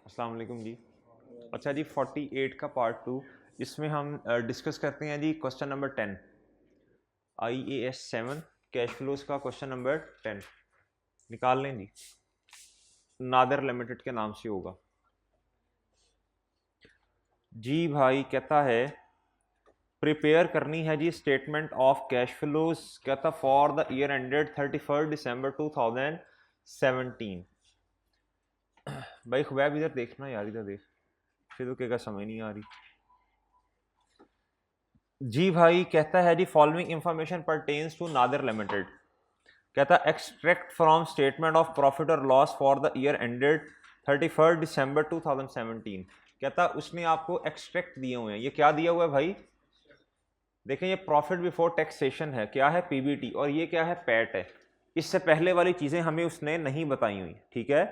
अस्सलाम वालेकुम जी। अच्छा जी, 48 का पार्ट 2, इसमें हम डिस्कस करते हैं जी question number 10, IAS 7 cash flows का क्वेश्चन नंबर 10 निकाल लें जी। नादर लिमिटेड के नाम से होगा जी। भाई कहता है प्रिपेयर करनी है जी स्टेटमेंट ऑफ कैश फ्लोज, कहता for the year ended 31 December 2017। भाई खुबैब इधर देखना यार, इधर देख, फिर तो क्या समझ नहीं आ रही जी। भाई कहता है जी following information pertains to Nadar limited, कहता extract from statement of profit और loss for the year ended 31 December 2017। कहता उसने आपको एक्सट्रैक्ट दिए हुए हैं। ये क्या दिया हुआ है भाई? देखें, ये प्रॉफिट बिफोर टैक्सेशन है, क्या है? पीबीटी। और ये क्या है? पैट है। इससे पहले वाली चीजें हमें उसने नहीं बताई हुई, ठीक है।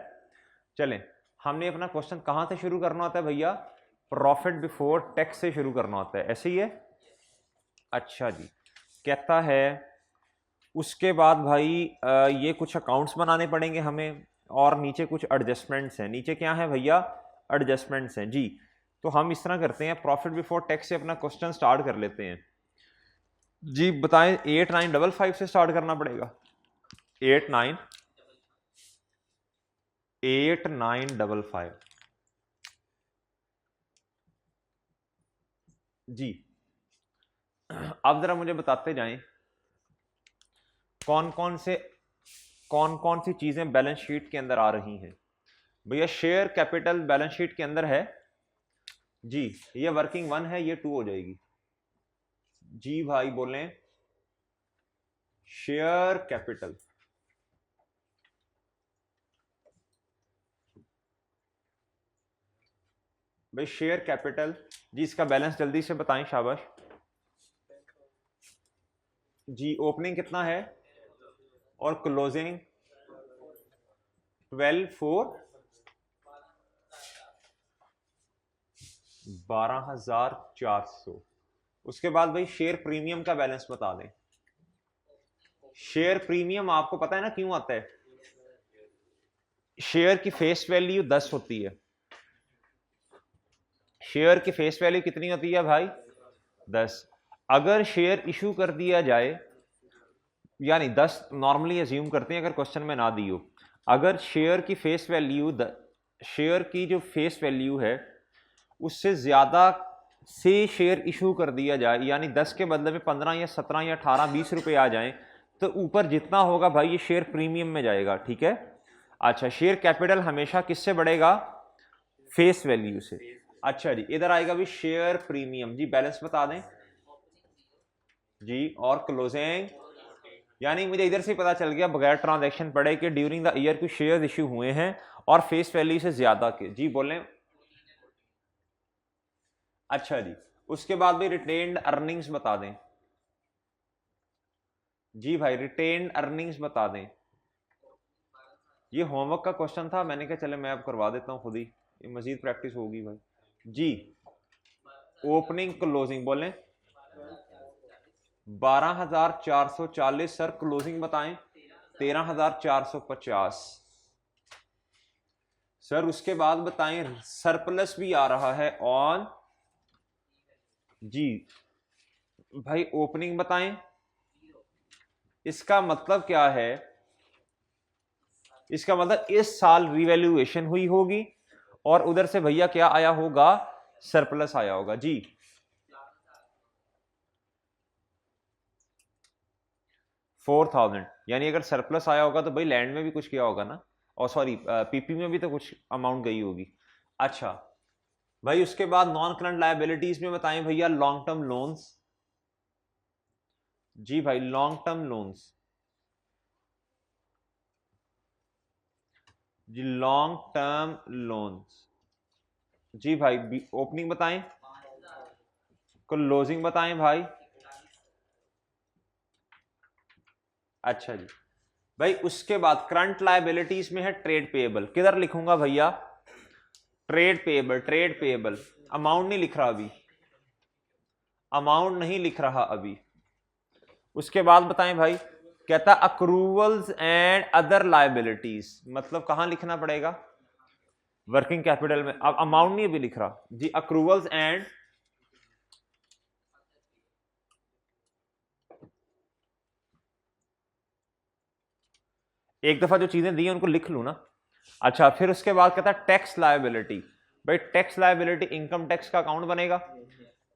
चलें, हमने अपना क्वेश्चन कहां से शुरू करना होता है भैया? प्रॉफिट बिफोर टैक्स से शुरू करना होता है, ऐसे ही है। अच्छा जी, कहता है उसके बाद भाई ये कुछ अकाउंट्स बनाने पड़ेंगे हमें, और नीचे कुछ एडजस्टमेंट्स हैं। नीचे क्या है भैया? एडजस्टमेंट्स हैं जी। तो हम इस तरह करते हैं, प्रॉफिट बिफोर टैक्स से अपना क्वेश्चन स्टार्ट कर लेते हैं जी। बताएं, 8955 से स्टार्ट करना पड़ेगा। 8955 जी। अब जरा मुझे बताते जाएं कौन कौन सी चीजें बैलेंस शीट के अंदर आ रही हैं। भैया शेयर कैपिटल बैलेंस शीट के अंदर है जी। ये वर्किंग 1 है, ये 2 हो जाएगी जी। भाई बोलें, शेयर कैपिटल। भाई शेयर कैपिटल जी, इसका बैलेंस जल्दी से बताएं, शाबाश जी। ओपनिंग कितना है और क्लोजिंग? 12,400। उसके बाद भाई शेयर प्रीमियम का बैलेंस बता दें। शेयर प्रीमियम आपको पता है ना क्यों आता है? शेयर की फेस वैल्यू 10 होती है। शेयर की फेस वैल्यू कितनी होती है भाई? 10। अगर शेयर इशू कर दिया जाए, यानी 10 नॉर्मली अज्यूम करते हैं अगर क्वेश्चन में ना दी हो, अगर शेयर की फेस वैल्यू शेयर की जो फेस वैल्यू है उससे ज्यादा से शेयर इशू कर दिया जाए, यानी 10 के बदले में 15 या 17 या 18 20 रुपए आ जाएं, तो ऊपर जितना होगा भाई ये शेयर प्रीमियम में जाएगा, ठीक है। अच्छा, शेयर कैपिटल हमेशा किससे बढ़ेगा? फेस वैल्यू से। अच्छा जी, इधर आएगा भी शेयर प्रीमियम जी। बैलेंस बता दें जी, और क्लोजिंग। यानी मुझे इधर से पता चल गया बगैर ट्रांजैक्शन पड़े कि ड्यूरिंग द ईयर कुछ शेयर इश्यू हुए हैं और फेस वैल्यू से ज्यादा के जी। बोलें। अच्छा जी, उसके बाद भी रिटेन्ड अर्निंग्स बता दें जी। भाई रिटेन्ड अर्निंग्स बता दें। ये होमवर्क का क्वेश्चन था, मैंने कहा चले मैं अब करवा देता हूं खुद ही, ये मजीद प्रैक्टिस होगी भाई जी। ओपनिंग क्लोजिंग बोलें। 12,440 सर। क्लोजिंग बताएं। 13,450 सर। उसके बाद बताएं, सरप्लस भी आ रहा है ऑन जी। भाई ओपनिंग बताएं। इसका मतलब क्या है? इसका मतलब इस साल रिवैल्यूएशन हुई होगी और उधर से भैया क्या आया होगा? सरप्लस आया होगा जी। 4,000, यानी अगर सरप्लस आया होगा तो भाई लैंड में भी कुछ किया होगा ना, और सॉरी पीपी में भी तो कुछ अमाउंट गई होगी। अच्छा भाई, उसके बाद नॉन करंट लायबिलिटीज में बताएं भैया लॉन्ग टर्म लोन्स जी। भाई लॉन्ग टर्म लोन्स जी, लॉन्ग टर्म लोन्स जी। भाई ओपनिंग बताएं, क्लोजिंग बताएं भाई। अच्छा जी भाई, उसके बाद करंट लायबिलिटीज में है ट्रेड पेएबल। किधर लिखूंगा भैया? Trade payable. Trade payable amount नहीं लिख रहा अभी, अमाउंट नहीं लिख रहा अभी। उसके बाद बताएं भाई, कहता अक्रूवल्स एंड अदर लायबिलिटीज, मतलब कहां लिखना पड़ेगा? वर्किंग कैपिटल में अब अमाउंट नहीं अभी लिख रहा जी, अक्रूवल्स एंड एक दफा जो चीजें दी हैं उनको लिख लूं ना। अच्छा, फिर उसके बाद कहता है टैक्स लायबिलिटी। भाई टैक्स लायबिलिटी इनकम टैक्स का अकाउंट बनेगा,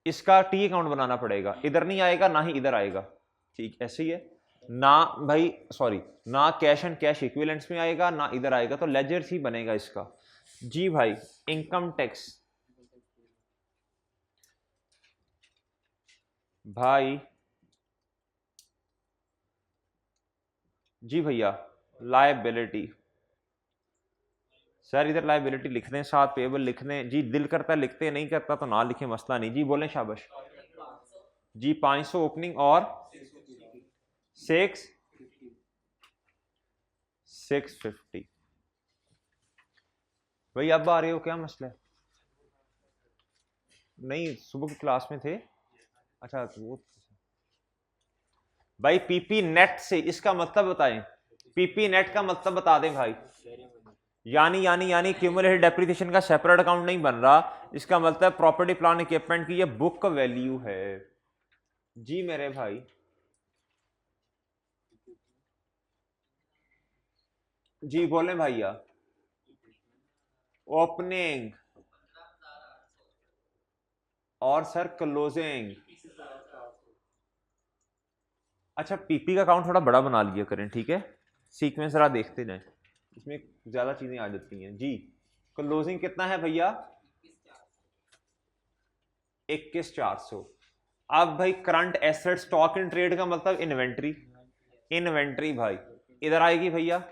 इसका टी अकाउंट बनाना पड़ेगा, इधर नहीं आएगा ना ही इधर आएगा, ठीक ऐसे ही है ना भाई, सॉरी ना कैश एंड कैश इक्विवेलेंट्स में आएगा ना इधर आएगा, तो लेजर ही बनेगा इसका। जी भाई इनकम टैक्स भाई, जी भैया लायबिलिटी, सर इधर लायबिलिटी लिख दें, साथ पेबल लिख दें जी, दिल करता है लिखते, नहीं करता तो ना लिखे, मसला नहीं जी, बोलें शाबाश जी। 500 ओपनिंग और 650। भाई अब आ रहे हो, क्या मसला है? नहीं सुबह की क्लास में थे। अच्छा तो वो भाई पीपी नेट से इसका मतलब बताएं, पीपी नेट का मतलब बता दें भाई। यानी क्यूमुलेटेड डेप्रिसिएशन का सेपरेट अकाउंट नहीं बन रहा, इसका मतलब प्रॉपर्टी प्लांट इक्विपमेंट की ये बुक वैल्यू है जी मेरे भाई। जी बोले भैया। ओपनिंग और सर क्लोजिंग। अच्छा पीपी का अकाउंट थोड़ा बड़ा बना लिया करें, ठीक है, सीक्वेंस जरा देखते जाएं, इसमें ज्यादा चीजें आ जाती हैं जी। क्लोजिंग कितना है भैया? 21,400। अब भाई current asset stock in trade का मतलब इन्वेंट्री, इन्वेंट्री भाई इधर आएगी भैया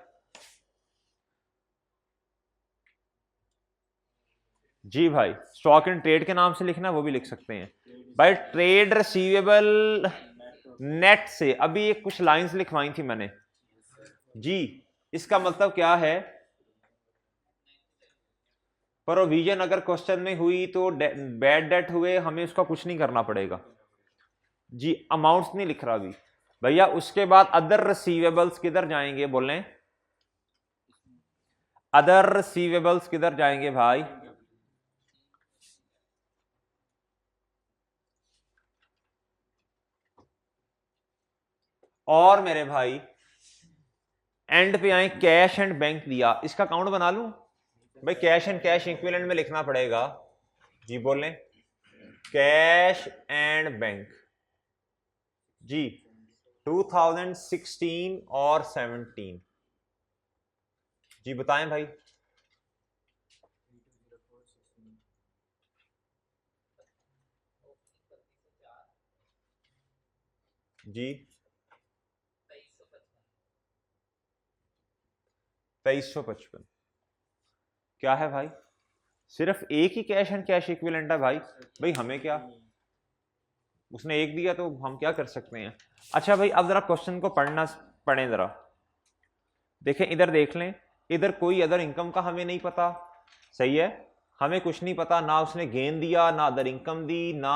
जी। भाई स्टॉक इन ट्रेड के नाम से लिखना वो भी लिख सकते हैं भाई। ट्रेड रिसीवेबल नेट से अभी एक कुछ लाइंस लिखवाई थी मैंने जी, इसका मतलब क्या है? प्रोविजन अगर क्वेश्चन में हुई तो बैड डेट हुए, हमें उसका कुछ नहीं करना पड़ेगा जी। अमाउंट्स नहीं लिख रहा अभी भैया। उसके बाद अदर रिसीवेबल्स किधर जाएंगे बोलें? अदर रिसीवेबल्स किधर जाएंगे भाई? और मेरे भाई एंड पे आए कैश एंड बैंक दिया, इसका अकाउंट बना लूं भाई? कैश एंड कैश इक्विवेलेंट में लिखना पड़ेगा जी, बोलें कैश एंड बैंक जी। 2016 और 17 जी, बताएं भाई। जी 2355 क्या है भाई? सिर्फ एक ही कैश एंड कैश इक्विवेलेंट है भाई। भाई हमें क्या, उसने एक दिया तो हम क्या कर सकते हैं। अच्छा भाई अब जरा क्वेश्चन को पढ़ें जरा, देखें इधर देख लें, इधर कोई अदर इनकम का हमें नहीं पता, सही है, हमें कुछ नहीं पता, ना उसने गेन दिया ना अदर इनकम दी ना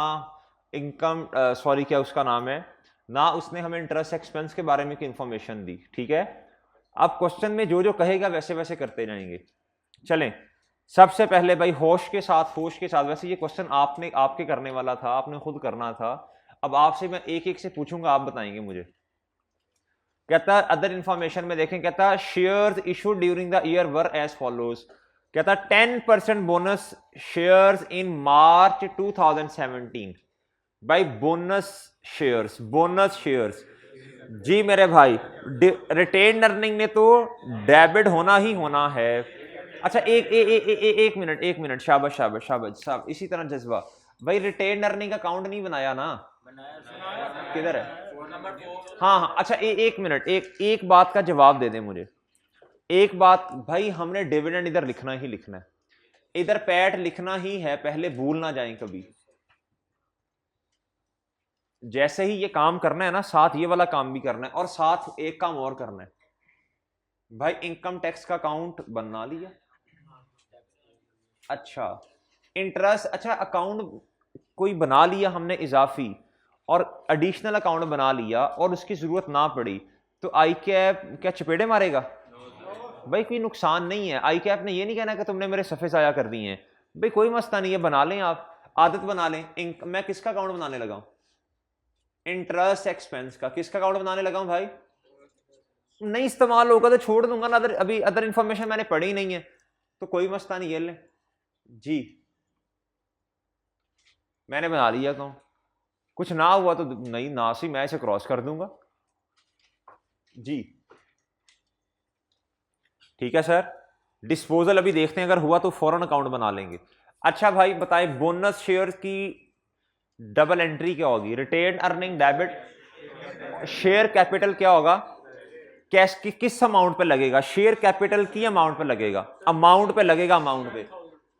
इनकम सॉरी क्या उसका नाम है, ना उसने हमें इंटरेस्ट एक्सपेंस के बारे में कोई इंफॉर्मेशन दी, ठीक है। अब क्वेश्चन में जो जो कहेगा वैसे वैसे करते जाएंगे। चलें सबसे पहले भाई होश के साथ, वैसे ये क्वेश्चन आपके करने वाला था, आपने खुद करना था। अब आपसे मैं एक एक से पूछूंगा, आप बताएंगे मुझे। कहता है अदर इंफॉर्मेशन में देखें, कहता है shares issued during the year were as follows. कहता है 10% बोनस शेयर्स इन मार्च 2017। भाई बोनस शेयर्स जी मेरे भाई, रिटेन अर्निंग ने तो डेबिट होना ही होना है। अच्छा एक मिनट, शाबाश, इसी तरह जज्बा भाई, रिटेन अर्निंग अकाउंट नहीं बनाया ना? किधर है? हाँ अच्छा एक मिनट, एक बात का जवाब दे दे मुझे, एक बात भाई, हमने डिविडेंड इधर लिखना ही लिखना है, इधर पैट लिखना ही है, पहले भूल ना जाएं कभी। जैसे ही ये काम करना है ना, साथ ये वाला काम भी करना है, और साथ एक काम और करना है भाई, इनकम टैक्स का अकाउंट बना लिया। अच्छा इंटरेस्ट, अच्छा अकाउंट कोई बना लिया हमने इजाफी, और एडिशनल अकाउंट बना लिया और उसकी जरूरत ना पड़ी, तो आई कैप क्या चपेड़े मारेगा? भाई कोई नुकसान नहीं है, आई कैप ने ये नहीं कहना कि तुमने मेरे सफ़े ज़ाया कर दिए हैं, भाई कोई मसला नहीं है, बना लें आप, आदत बना लें। मैं किसका अकाउंट बनाने लगा हूं? इंटरेस्ट एक्सपेंस का। किसका अकाउंट बनाने लगा हूं भाई? नहीं इस्तेमाल होगा तो छोड़ दूंगा ना, अभी अदर इंफॉर्मेशन मैंने पढ़ी नहीं है तो कोई मसला नहीं, ये ले जी, मैंने बना लिया अकाउंट, कुछ ना हुआ तो नहीं ना सी मैं इसे क्रॉस कर दूंगा जी। ठीक है सर, डिस्पोजल अभी देखते हैं, अगर हुआ तो फौरन अकाउंट बना लेंगे। अच्छा भाई बताए, बोनस शेयर की डबल एंट्री क्या होगी? Retained earning debit, share capital क्या होगा? कैश की किस अमाउंट पे लगेगा? शेयर कैपिटल की अमाउंट पे लगेगा, अमाउंट पे लगेगा, अमाउंट पे।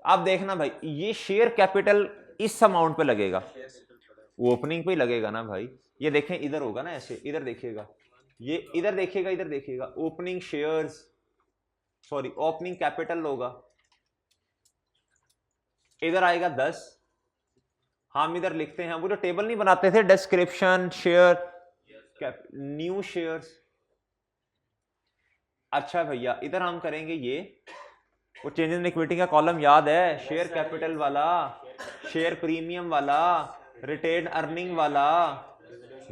अब देखना भाई, ये शेयर कैपिटल इस अमाउंट पे लगेगा, ओपनिंग पे ही लगेगा ना भाई। ये देखें इधर होगा ना ऐसे, इधर देखिएगा, ये इधर देखिएगा, इधर देखिएगा, opening shares, sorry opening capital होगा, इधर आएगा 10। हम इधर लिखते हैं, वो जो टेबल नहीं बनाते थे, डिस्क्रिप्शन शेयर न्यू शेयर्स। अच्छा भैया इधर हम करेंगे ये, वो चेंजेस इन इक्विटी का कॉलम याद है, शेयर कैपिटल वाला, शेयर प्रीमियम वाला, रिटेन अर्निंग वाला,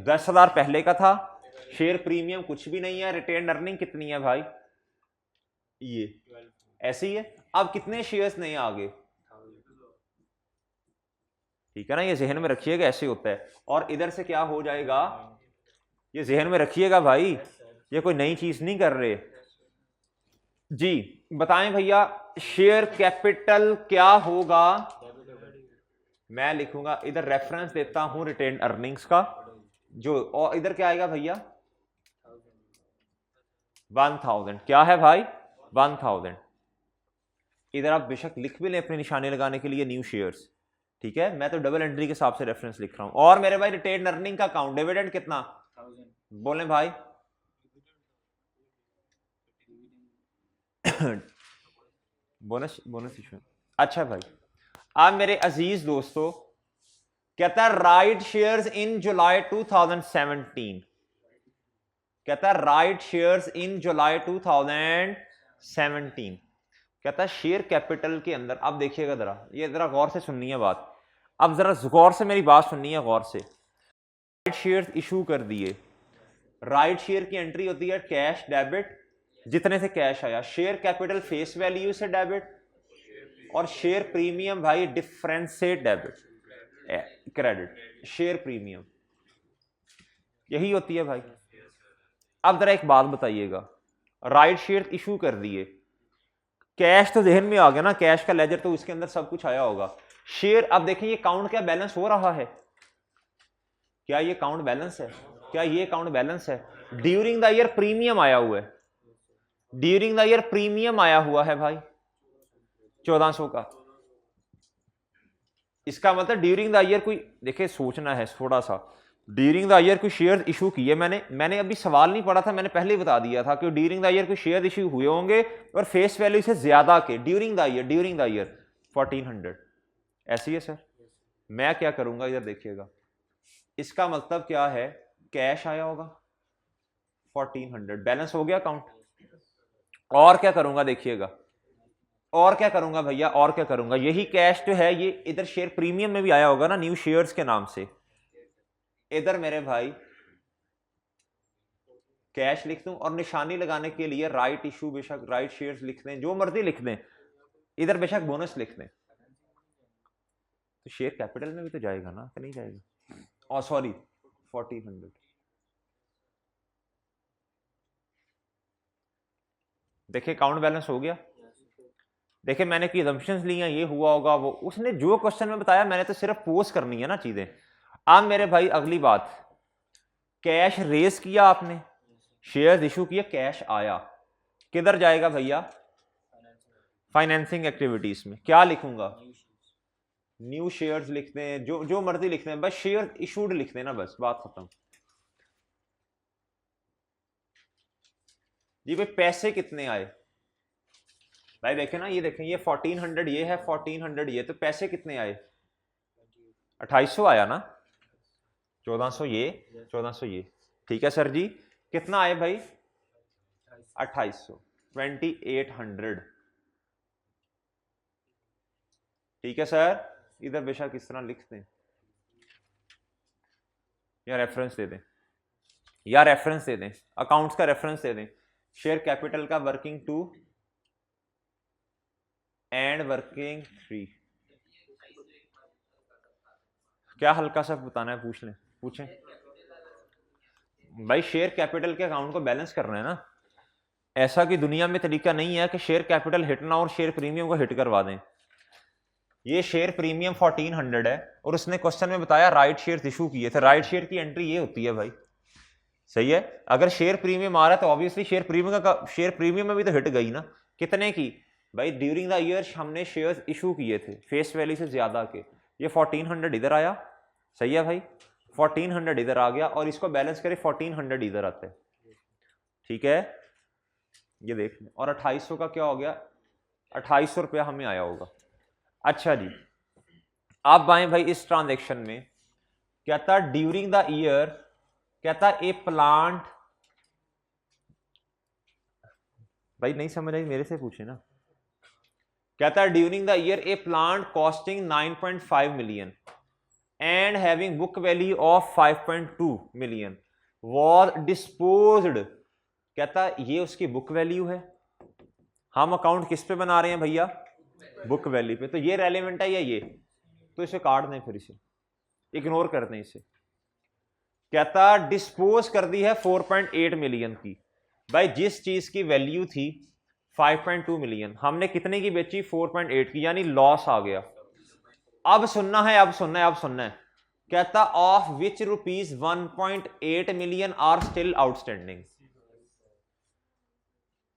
10,000 पहले का था, शेयर प्रीमियम कुछ भी नहीं है, रिटेन अर्निंग कितनी है भाई? ये ऐसे ही है। अब कितने शेयर्स नहीं आगे, ठीक है ना, ये जहन में रखिएगा, ऐसे होता है। और इधर से क्या हो जाएगा, ये जहन में रखिएगा भाई, ये कोई नई चीज नहीं कर रहे जी। बताएं भैया, शेयर कैपिटल क्या होगा? मैं लिखूंगा इधर, रेफरेंस देता हूं रिटेन अर्निंग्स का, जो, और इधर क्या आएगा भैया? 1000। क्या है भाई? 1000। इधर आप बेशक लिख भी लें अपनी निशानी लगाने के लिए न्यू शेयर्स, ठीक है, मैं तो डबल एंट्री के हिसाब से रेफरेंस लिख रहा हूं। और मेरे भाई रिटेन अर्निंग का अकाउंट, डिविडेंड कितना बोले भाई? Bonus, bonus issue. अच्छा भाई, अब मेरे अजीज दोस्तों, कहता है राइट शेयर्स इन जुलाई 2017, कहता है राइट शेयर्स इन जुलाई 2017, कहता है शेयर कैपिटल के अंदर। अब देखिएगा जरा, ये जरा गौर से सुननी है बात, अब जरा गौर से मेरी बात सुननी है गौर से। राइट शेयर्स इशू कर दिए, राइट शेयर की एंट्री होती है कैश डेबिट, जितने से कैश आया, शेयर कैपिटल फेस वैल्यू से डेबिट, और शेयर प्रीमियम भाई डिफरेंस से डेबिट, क्रेडिट, शेयर प्रीमियम, यही होती है भाई। अब जरा एक बात बताइएगा, राइट शेयर इशू कर दिए, कैश तो जहन में आ गया ना, कैश का लेजर तो उसके अंदर सब कुछ आया होगा। शेयर, अब देखें ये अकाउंट क्या बैलेंस हो रहा है? क्या ये अकाउंट बैलेंस है? क्या ये अकाउंट बैलेंस है? ड्यूरिंग द ईयर प्रीमियम आया हुआ है, ड्यूरिंग द ईयर प्रीमियम आया हुआ है भाई 1400 का। इसका मतलब ड्यूरिंग द ईयर कोई, देखिए सोचना है थोड़ा सा, ड्यूरिंग द ईयर कोई शेयर इशू किए, मैंने अभी सवाल नहीं पढ़ा था, मैंने पहले ही बता दिया था कि ड्यूरिंग द ईयर कोई शेयर इशू हुए होंगे और फेस वैल्यू से ज्यादा के, ड्यूरिंग द ईयर 1400, ऐसी है सर। मैं क्या करूंगा इधर देखिएगा, इसका मतलब क्या है, कैश आया होगा 1400, बैलेंस हो गया अकाउंट, और क्या करूंगा देखिएगा, और क्या करूंगा भैया, और क्या करूंगा, यही कैश जो है ये इधर शेयर प्रीमियम में भी आया होगा ना, न्यू शेयर्स के नाम से, इधर मेरे भाई कैश लिख दूं, और निशानी लगाने के लिए राइट इशू, बेशक राइट शेयर्स लिख दें, जो मर्जी लिख दें, इधर बेशक बोनस लिख दें, तो शेयर कैपिटल में भी तो जाएगा ना, कि नहीं जाएगा? और सॉरी 1400, देखिए अकाउंट बैलेंस हो गया। देखिए मैंने की assumptions ली हैं, ये हुआ होगा, वो उसने जो क्वेश्चन में बताया मैंने तो सिर्फ पोस्ट करनी है ना चीजें। अब मेरे भाई अगली बात, कैश रेज किया आपने, शेयर्स इशू किया, कैश आया, किधर जाएगा भैया? फाइनेंसिंग एक्टिविटीज में। क्या लिखूंगा? न्यू शेयर्स लिखते हैं, जो मर्जी लिखते हैं, बस शेयर इशूड लिखते हैं ना, बस बात खत्म। जी भाई पैसे कितने आए भाई, देखें ना, ये देखें, ये 1400 ये है, 1400 ये, तो पैसे कितने आए? 2800 आया ना, 1400 ये, 1400 ये, ठीक है सर जी। कितना आए भाई? 2800। 2800। ठीक है सर, इधर बेशक इस तरह लिख दें या रेफरेंस दे दें, या रेफरेंस दे दें, अकाउंट्स का रेफरेंस दे दें, शेयर कैपिटल का वर्किंग 2 एंड वर्किंग 3। क्या हल्का सा बताना है, पूछ लें, पूछें भाई। शेयर कैपिटल के अकाउंट को बैलेंस करना है ना, ऐसा कि दुनिया में तरीका नहीं है कि शेयर कैपिटल हिट ना और शेयर प्रीमियम को हिट करवा दें। ये शेयर प्रीमियम 1400 है और उसने क्वेश्चन में बताया राइट शेयर इशू किए थे। राइट शेयर की एंट्री ये होती है भाई, सही है। अगर शेयर प्रीमियम आ रहा है तो ऑब्वियसली शेयर प्रीमियम में भी तो हिट गई ना। कितने की भाई? ड्यूरिंग द ईयर हमने शेयर्स इशू किए थे फेस वैल्यू से ज्यादा के, ये 1400 इधर आया, सही है भाई, 1400 इधर आ गया और इसको बैलेंस करें 1400 इधर आता है, ठीक है, ये देख लें। और 2800 का क्या हो गया? 2800 रुपया हमें आया होगा। अच्छा जी, अब आए भाई इस ट्रांजेक्शन में, कहता ड्यूरिंग द ईयर, कहता ए प्लांट, भाई नहीं समझ आई मेरे से पूछे ना। कहता है during the year A plant costing 9.5 million and having book value of 5.2 million was disposed. कहता है ये उसकी बुक वैल्यू है। हम अकाउंट किस पे बना रहे हैं भैया? बुक वैल्यू पे। तो ये रेलेवेंट है या ये? तो इसे काट दें, फिर इसे इग्नोर कर दें इसे। कहता डिस्पोज कर दी है 4.8 मिलियन की। भाई जिस चीज की वैल्यू थी 5.2 मिलियन, हमने कितने की बेची? 4.8 की, यानी लॉस आ गया। अब सुनना है, अब सुनना है, अब सुनना है। कहता of which rupees 1.8 million are still outstanding.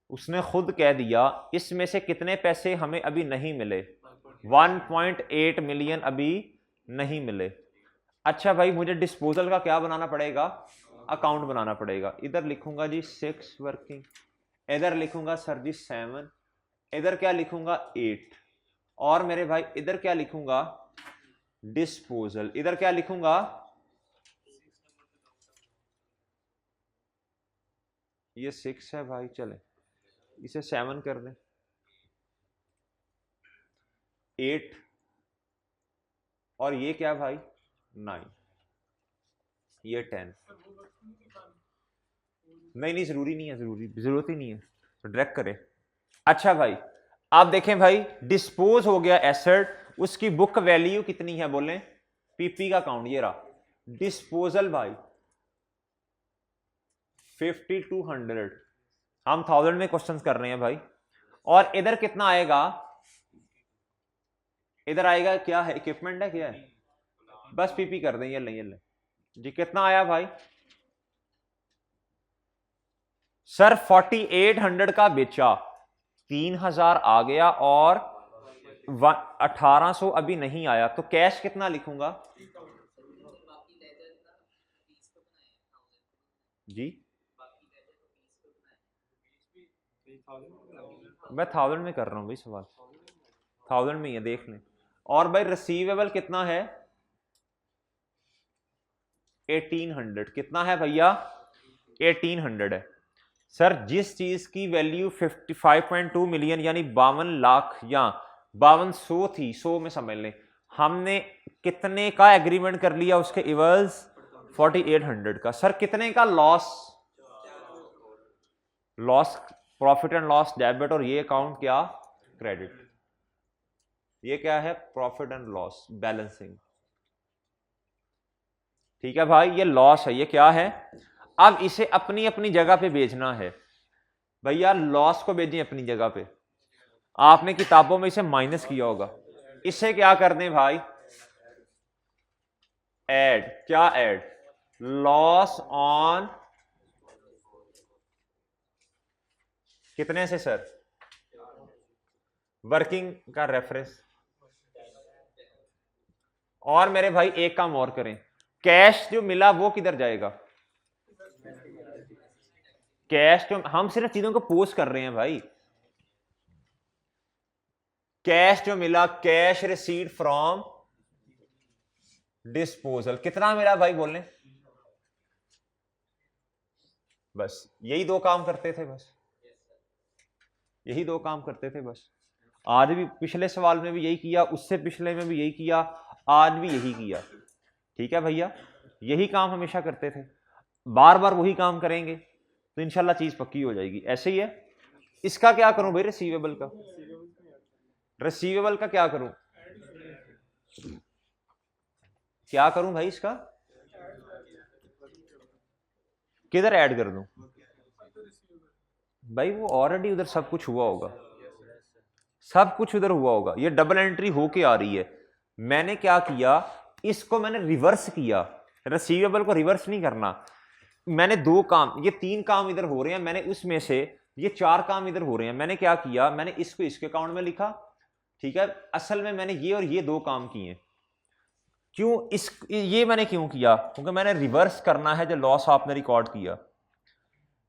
उसने खुद कह दिया इसमें से कितने पैसे हमें अभी नहीं मिले? 1.8 मिलियन अभी नहीं मिले। अच्छा भाई, मुझे डिस्पोजल का क्या बनाना पड़ेगा? अकाउंट बनाना पड़ेगा। इधर लिखूंगा जी 6 वर्किंग, इधर लिखूंगा सर जी 7, इधर क्या लिखूंगा 8, और मेरे भाई इधर क्या लिखूंगा? डिस्पोजल। इधर क्या लिखूंगा? ये 6 है भाई, चले इसे 7 कर दें, 8, और ये क्या भाई? 9, ये 10। नहीं जरूरी नहीं है, जरूरत ही नहीं है, तो डायरेक्ट करें। अच्छा भाई, आप देखें भाई, डिस्पोज हो गया एसेट, उसकी बुक वैल्यू कितनी है बोलें? पीपी का काउंट ये रहा। डिस्पोजल भाई 5200, हम 1000 में क्वेश्चन कर रहे हैं भाई। और इधर कितना आएगा? इधर आएगा क्या है? इक्विपमेंट है, क्या है? बस पीपी कर दें, ये ले जी। कितना आया भाई? सर 4800 का बेचा, 3000 आ गया और 1800 अभी नहीं आया, तो कैश कितना लिखूंगा जी? मैं 1000 में कर रहा हूं भाई सवाल, 1000 में ही है, देख लें। और भाई रिसीवेबल कितना है? 1800। कितना है भैया? 1800 है। सर जिस चीज की वैल्यू 55.2 मिलियन यानी 52 लाख या 5200 थी, 100 में समझ लें, हमने कितने का एग्रीमेंट कर लिया उसके इवज? 4800 का। सर कितने का loss? Loss, profit and loss debit, और ये अकाउंट क्या? क्रेडिट। ये क्या है? Profit and loss balancing. ठीक है भाई, ये लॉस है, ये क्या है? अब इसे अपनी अपनी जगह पे बेचना है भैया। लॉस को भेजें अपनी जगह पे, आपने किताबों में इसे माइनस किया होगा। इसे क्या कर दें भाई? ऐड। क्या ऐड? लॉस ऑन कितने से सर? वर्किंग का रेफरेंस। और मेरे भाई एक काम और करें, कैश जो मिला वो किधर जाएगा? कैश जो, हम सिर्फ चीजों को पोस्ट कर रहे हैं भाई। कैश जो मिला, कैश रिसीव्ड फ्रॉम डिस्पोजल, कितना मिला भाई बोलने? बस यही दो काम करते थे बस। यही दो काम करते थे बस। आज भी पिछले सवाल में भी यही किया, उससे पिछले में भी यही किया, आज भी यही किया। ठीक है भैया, यही काम हमेशा करते थे, बार बार वही काम करेंगे तो इंशाल्लाह चीज पक्की हो जाएगी। ऐसे ही है। इसका क्या करूं भाई, रिसीवेबल का, रिसीवेबल का क्या करूं, क्या करूं भाई, इसका किधर ऐड कर दूं भाई, वो ऑलरेडी उधर सब कुछ हुआ होगा, सब कुछ उधर हुआ होगा, ये डबल एंट्री होके आ रही है। मैंने क्या किया, इसको मैंने रिवर्स किया, रिसीवेबल को रिवर्स नहीं करना। मैंने दो काम, ये तीन काम इधर हो रहे हैं, मैंने उसमें से ये चार काम इधर हो रहे हैं, मैंने क्या किया, मैंने इसको इसके अकाउंट में लिखा। ठीक है, असल में मैंने ये और ये दो काम किए। क्यों ये मैंने क्यों किया, क्योंकि मैंने रिवर्स करना है जो लॉस आपने रिकॉर्ड किया।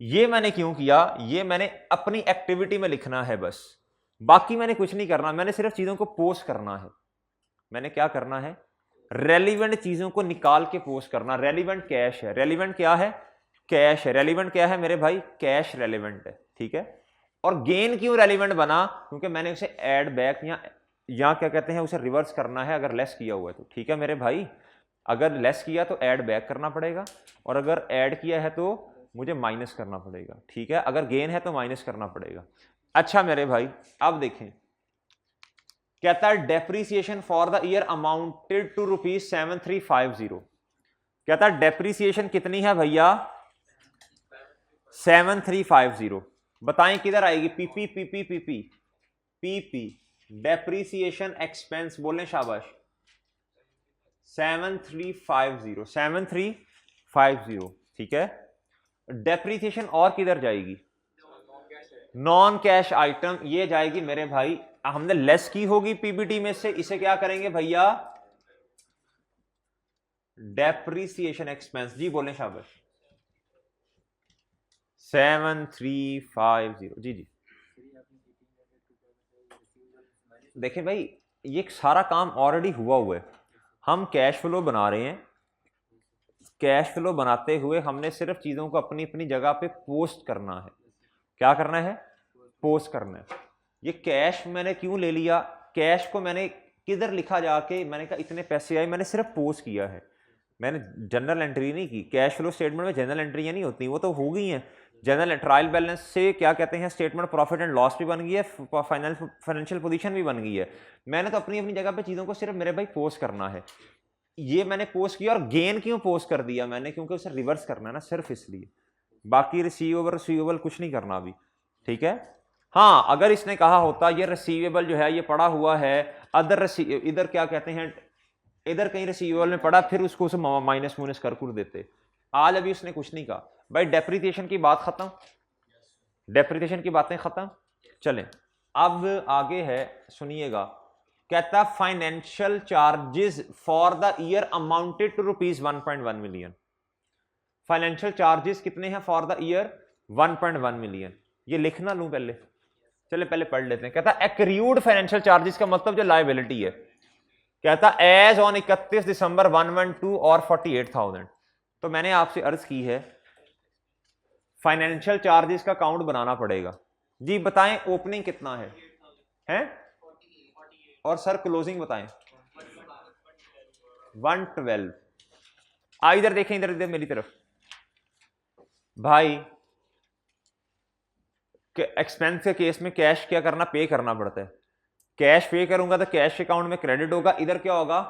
ये मैंने क्यों किया, ये मैंने अपनी एक्टिविटी में लिखना है बस, बाकी मैंने कुछ नहीं करना, मैंने सिर्फ चीजों को पोस्ट करना है। मैंने क्या करना है, रेलिवेंट चीजों को निकाल के पोस्ट करना। रेलिवेंट कैश है, रेलिवेंट क्या है, कैश है। रेलिवेंट क्या है मेरे भाई, कैश रेलिवेंट है। ठीक है, और गेन क्यों रेलिवेंट बना, क्योंकि मैंने उसे ऐड बैक या क्या कहते हैं, उसे रिवर्स करना है अगर लेस किया हुआ है तो। ठीक है मेरे भाई, अगर लेस किया तो ऐड बैक करना पड़ेगा, और अगर ऐड किया है तो मुझे माइनस करना पड़ेगा। ठीक है, अगर गेन है तो माइनस करना पड़ेगा। अच्छा मेरे भाई, अब देखें, कहता है depreciation for the year amounted to ₹7350। कहता है डेप्रीसिएशन कितनी है भैया, 7350। बताएं किधर आएगी, PP PP PP PP, depreciation expense, बोलें शाबाश, 7350, 7350। ठीक है, डेप्रीसिएशन और किधर जाएगी, नॉन कैश आइटम, ये जाएगी मेरे भाई, हमने लेस की होगी पीबीटी में से, इसे क्या करेंगे भैया, डेप्रीसिएशन एक्सपेंस। जी बोलें शाबाश, 7350। जी जी, देखिए भाई, ये सारा काम ऑलरेडी हुआ हुआ है, हम कैश फ्लो बना रहे हैं। कैश फ्लो बनाते हुए हमने सिर्फ चीजों को अपनी अपनी जगह पे पोस्ट करना है। क्या करना है, पोस्ट करना है। ये कैश मैंने क्यों ले लिया, कैश को मैंने किधर लिखा जाके, मैंने कहा इतने पैसे आए, मैंने सिर्फ पोस्ट किया है, मैंने जनरल एंट्री नहीं की। कैश फ्लो स्टेटमेंट में जनरल एंट्रियां नहीं होती, वो तो हो गई हैं। जनरल ट्रायल बैलेंस से क्या कहते हैं, स्टेटमेंट प्रॉफिट एंड लॉस भी बन गई है, फाइनेंशियल पोजीशन भी बन गई है। मैंने तो अपनी अपनी जगह पे चीजों को सिर्फ मेरे भाई पोस्ट करना है। ये मैंने पोस्ट किया, और गेन क्यों पोस्ट कर दिया मैंने, क्योंकि उसे रिवर्स करना है ना, सिर्फ इसलिए। बाकी रिसीवेबल कुछ नहीं करना अभी। ठीक है, हाँ अगर इसने कहा होता ये रिसीवेबल जो है ये पड़ा हुआ है अदर इधर क्या कहते हैं, इधर कहीं रिसीवेबल में पड़ा, फिर उसको उसे माइनस मुइनस कर देते। आज अभी उसने कुछ नहीं कहा भाई, डेप्रिसिएशन की बात खत्म, डेप्रिसिएशन की बातें खत्म। चलें अब आगे है, सुनिएगा। कहता financial charges for the year amounted to ₹1.1 million. Financial charges कितने हैं फॉर द ईयर, 1.1 मिलियन। ये लिखना लूं पहले, चले पहले पढ़ लेते हैं। कहता एक्रूड फाइनेंशियल चार्जेस का मतलब जो लायबिलिटी है, कहता एज ऑन 31 दिसंबर 112 और 48,000। तो मैंने आपसे अर्ज की है फाइनेंशियल चार्जेस का काउंट बनाना पड़ेगा। जी बताएं ओपनिंग कितना है, हैं, और सर क्लोजिंग बताएं, 112। इधर देखें, इधर इधर मेरी तरफ भाई, एक्सपेंस के केस में कैश क्या करना, पे करना पड़ता है। कैश पे करूंगा तो कैश अकाउंट में क्रेडिट होगा, इधर क्या होगा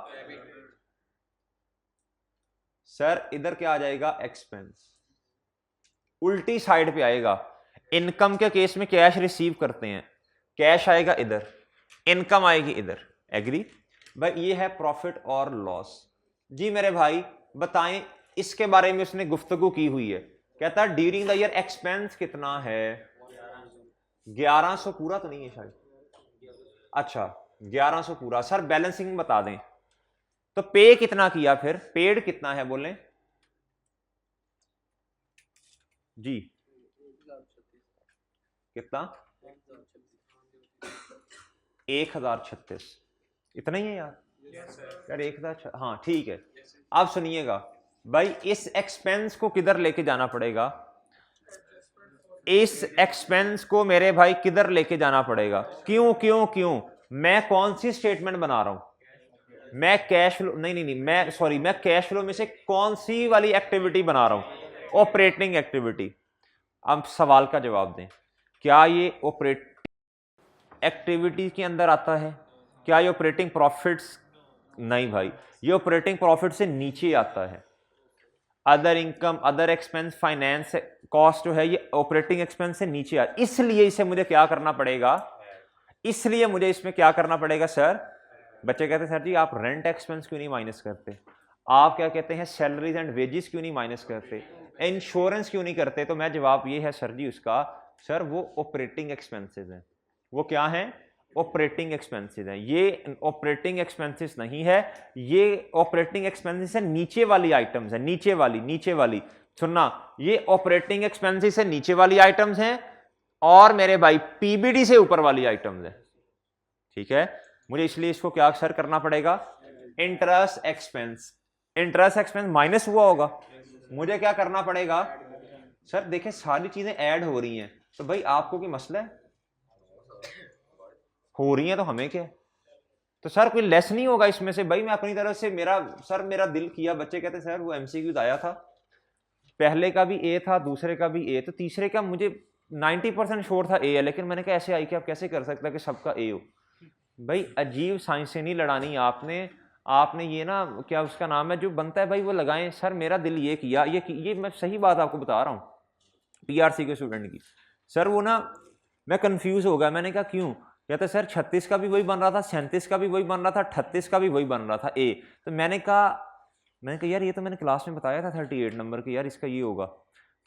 सर, इधर क्या आ जाएगा, एक्सपेंस, उल्टी साइड पे आएगा। इनकम के केस में कैश रिसीव करते हैं, कैश आएगा इधर, इनकम आएगी इधर। एग्री भाई, ये है प्रॉफिट और लॉस। जी मेरे भाई बताएं, इसके बारे में उसने गुफ्तगू की हुई है। कहता ड्यूरिंग द ईयर एक्सपेंस कितना है, 1100 पूरा तो नहीं है शायद, अच्छा 1100 पूरा। सर बैलेंसिंग बता दें, तो पे कितना किया, फिर पेड कितना है बोलें जी, कितना, 1036। इतना ही है यार, यार 1000, हाँ ठीक है। अब सुनिएगा भाई, इस एक्सपेंस को किधर लेके जाना पड़ेगा, इस एक्सपेंस को मेरे भाई किधर लेके जाना पड़ेगा? क्यों क्यों क्यों? मैं कौन सी स्टेटमेंट बना रहा हूं? मैं कैश फ्लो नहीं, मैं कैश फ्लो में से कौन सी वाली एक्टिविटी बना रहा हूं? Operating activity. अब सवाल का जवाब दें, क्या ये ऑपरेट एक्टिविटी के अंदर आता है? क्या ये ऑपरेटिंग प्रॉफिट्स? नहीं भाई, ये ऑपरेटिंग प्रॉफिट से नीचे आता है। Other income, other expense, finance cost जो है ये ऑपरेटिंग एक्सपेंस से नीचे आ, इसलिए इसे मुझे क्या करना पड़ेगा? इसलिए मुझे इसमें क्या करना पड़ेगा सर? बच्चे कहते हैं सर जी आप रेंट एक्सपेंस क्यों नहीं माइनस करते? आप क्या कहते हैं सैलरीज एंड वेजेस क्यों नहीं माइनस करते? इंश्योरेंस क्यों नहीं करते? तो मैं जवाब ये है सर जी उसका, सर वो ऑपरेटिंग एक्सपेंसेस हैं। वो क्या है? ऑपरेटिंग एक्सपेंसेस हैं। ये ऑपरेटिंग एक्सपेंसेस नहीं है, ये ऑपरेटिंग एक्सपेंसेस से नीचे वाली आइटम्स है। नीचे वाली सुनना, ये ऑपरेटिंग एक्सपेंसेस से नीचे वाली आइटम्स हैं और मेरे भाई पीबीडी से ऊपर वाली आइटम्स है। ठीक है, मुझे इसलिए इसको क्या सर करना पड़ेगा? Interest expense. Interest expense minus हुआ होगा, मुझे क्या करना पड़ेगा? सर देखिए सारी चीजें ऐड हो रही हैं, तो भाई आपको कोई मसला है? हो रही हैं तो हमें क्या? तो सर कोई लेस नहीं होगा इसमें से? भाई मैं अपनी तरफ से मेरा दिल किया। बच्चे कहते सर वो एमसीक्यू आया था, पहले का भी ए था, दूसरे का भी ए, तो तीसरे का मुझे 90% श्योर था ए है, लेकिन मैंने कहा ऐसे आई कि आप कैसे कर सकते हैं कि सबका ए हो? भाई अजीब साइंस से नहीं लड़ानी आपने ये ना क्या उसका नाम है जो बनता है भाई वो लगाएं। सर मेरा दिल ये किया, ये मैं सही बात आपको बता रहा हूँ पीआरसी के स्टूडेंट की। सर वो ना मैं कंफ्यूज हो गया, मैंने कहा क्यों? कहते सर 36 का भी वही बन रहा था, 37 का भी वही बन रहा था, 38 का भी वही बन रहा था ए। तो मैंने कहा यार ये तो मैंने क्लास में बताया था 38 नंबर की, यार इसका ये होगा।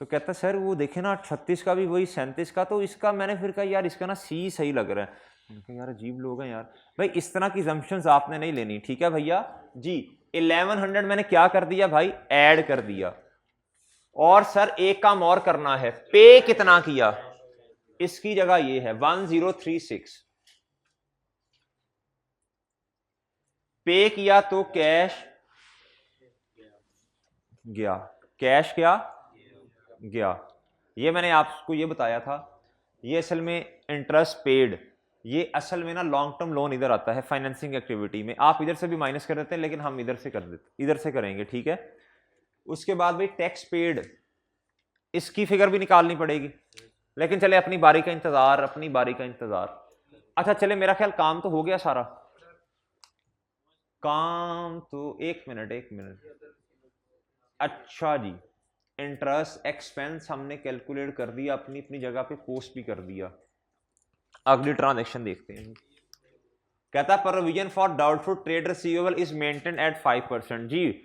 तो कहता सर वो देखे ना 36 का भी वही, 37 का, तो इसका मैंने फिर कहा यार इसका ना सी सही लग रहा है। यार अजीब लोग हैं यार। भाई इस तरह की जम्पशंस आपने नहीं लेनी, ठीक है भैया जी। 1100 मैंने क्या कर दिया भाई? ऐड कर दिया। और सर एक काम और करना है, पे कितना किया? इसकी जगह ये है 1036 पे किया, तो कैश गया, कैश क्या गया। ये मैंने आपको ये बताया था, ये असल में इंटरेस्ट पेड, ये असल में ना लॉन्ग टर्म लोन इधर आता है फाइनेंसिंग एक्टिविटी में। आप इधर से भी माइनस कर देते हैं, लेकिन हम इधर से कर देते, इधर से करेंगे, ठीक है। उसके बाद भाई टैक्स पेड, इसकी फिगर भी निकालनी पड़ेगी, लेकिन चले अपनी बारी का इंतजार। अच्छा चले, मेरा ख्याल काम तो हो गया सारा, काम तो एक मिनट। अच्छा जी, इंटरेस्ट एक्सपेंस हमने कैलकुलेट कर दिया, अपनी अपनी जगह पे पोस्ट भी कर दिया। अगली ट्रांजैक्शन देखते हैं। कहता provision for doubtful trade receivable is maintain at 5%। जी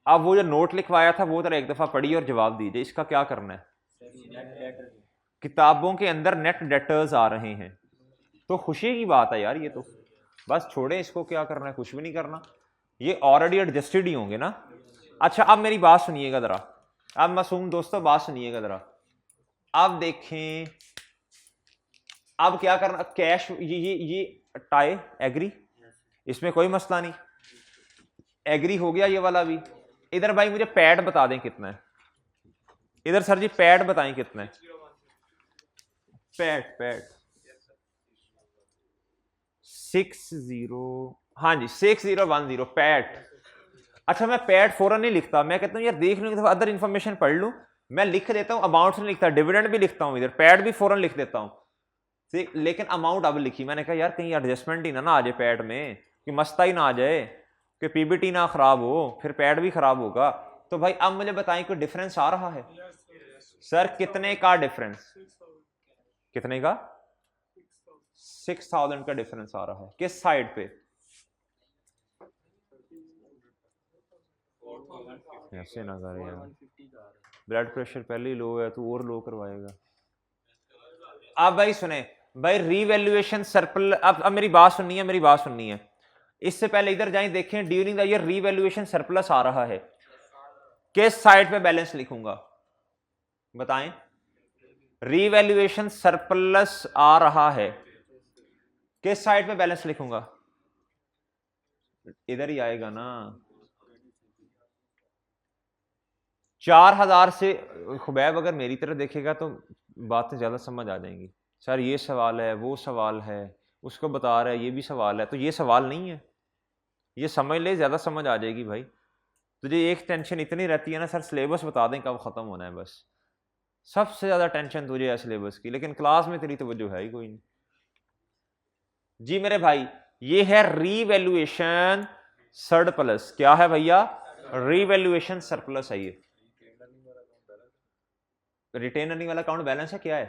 अब वो जो नोट लिखवाया था वो तरह एक दफा पढ़िए और जवाब दीजिए, इसका क्या करना है? किताबों के अंदर नेट डेटर्स आ रहे हैं, तो खुशी की बात है यार, ये तो बस छोड़े इसको, क्या करना है? कुछ भी नहीं करना, ये ऑलरेडी एडजस्टेड ही होंगे ना। अच्छा अब मेरी बात सुनिएगा जरा, अब मासूम दोस्तों बात सुनिएगा जरा। अब देखें, अब क्या करना? कैश ये टाई एग्री, इसमें कोई मसला नहीं, एग्री हो गया ये वाला भी। इधर भाई मुझे पैड बता दें कितना है, इधर सर जी पैड बताएं कितना है? पैड 60, हाँ जी 6010 पैड। अच्छा मैं पैड फौरन नहीं लिखता, मैं कहता हूँ यार देख लूँ अदर इन्फॉर्मेशन पढ़ लूँ, मैं लिख देता हूँ, अमाउंट नहीं लिखता, डिविडेंड भी लिखता हूँ, इधर पैड भी फौरन लिख देता हूँ, लेकिन अमाउंट अब लिखी। मैंने कहा यार कहीं एडजस्टमेंट ही ना आ जाए पैड में, कि मस्ता ही ना आ जाए, कि पीबीटी ना खराब हो, फिर पैड भी खराब होगा। तो भाई अब मुझे बताएं कोई डिफरेंस आ रहा है? सर कितने का डिफरेंस? कितने का? 6000 का डिफरेंस आ रहा है, किस साइड पे? ऐसे ना कर यार, ब्लड प्रेशर पहले ही लो है तो और लो करवाएगा। अब भाई सुने भाई, रीवैल्यूएशन सरप्लस, अब मेरी बात सुननी है, इससे पहले इधर जाएं देखें, during the year revaluation surplus आ रहा है, किस साइड पे बैलेंस लिखूंगा बताएं? रीवैल्यूएशन सरप्लस आ रहा है, किस साइड पे बैलेंस लिखूंगा? इधर ही आएगा ना, 4000 से, खुबैब अगर मेरी तरफ देखेगा तो बातें ज़्यादा समझ आ जाएंगी। सर ये सवाल है, वो सवाल है, उसको बता रहा है, ये भी सवाल है, तो ये सवाल नहीं है, ये समझ ले, ज़्यादा समझ आ जाएगी भाई। तुझे एक टेंशन इतनी रहती है ना, सर सिलेबस बता दें कब ख़त्म होना है, बस सबसे ज़्यादा टेंशन तुझे है सिलेबस की, लेकिन क्लास में तेरी तवज्जो है ही कोई नहीं। जी मेरे भाई, ये है रीवैल्यूएशन सरप्लस। क्या है भैया? रीवैल्यूएशन सरप्लस है ये। रिटेन अर्निंग वाला अकाउंट बैलेंस है, क्या है?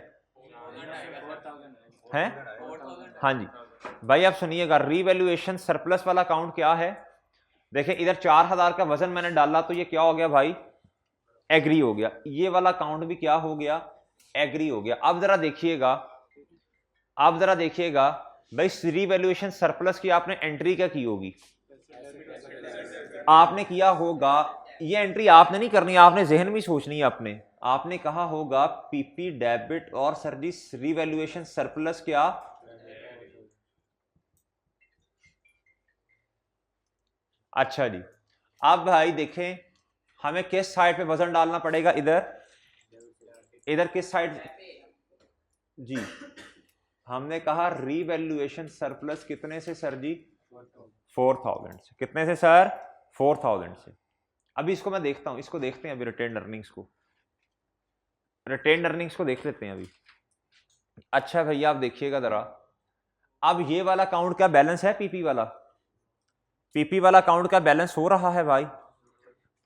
हाँ जी भाई, आप सुनिएगा, रीवैल्यूएशन सरप्लस वाला अकाउंट क्या है? देखिए इधर 4000 का वजन मैंने डाला, तो ये क्या हो गया भाई? एग्री हो गया। ये वाला अकाउंट भी क्या हो गया? एग्री हो गया। अब जरा देखिएगा, आप जरा देखिएगा भाई, रीवैल्यूएशन सरप्लस की आपने एंट्री क्या की होगी? आपने किया होगा, ये एंट्री आपने नहीं करनी, आपने जहन में सोचनी है अपने। आपने कहा होगा पीपी डेबिट और सर जी रीवैल्यूएशन सरप्लस क्या? अच्छा जी, अब भाई देखें, हमें किस साइड पे वजन डालना पड़ेगा? इधर, इधर किस साइड? जी, हमने कहा रीवैल्यूएशन सरप्लस कितने से सर जी? 4000 से। कितने से सर? 4000 से। अभी इसको मैं देखता हूं, इसको देखते हैं अभी, रिटेन अर्निंग्स को, रिटेन अर्निंग्स को देख लेते हैं अभी। अच्छा भैया आप देखिएगा जरा, अब ये वाला अकाउंट का बैलेंस है, पीपी वाला, पीपी वाला अकाउंट का बैलेंस हो रहा है भाई,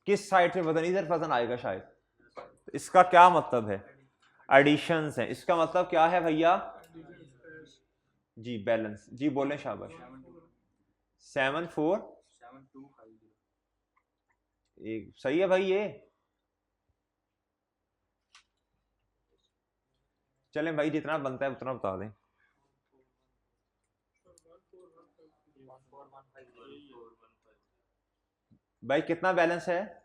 किस साइड पे वजन? इधर वजन आएगा शायद। तो इसका क्या मतलब है? एडिशंस है, इसका मतलब क्या है भैया? जी बैलेंस, जी बोले शाबाश। 74, एक सही है भाई ये। चलें भाई, जितना बनता है उतना बता दें। भाई कितना बैलेंस है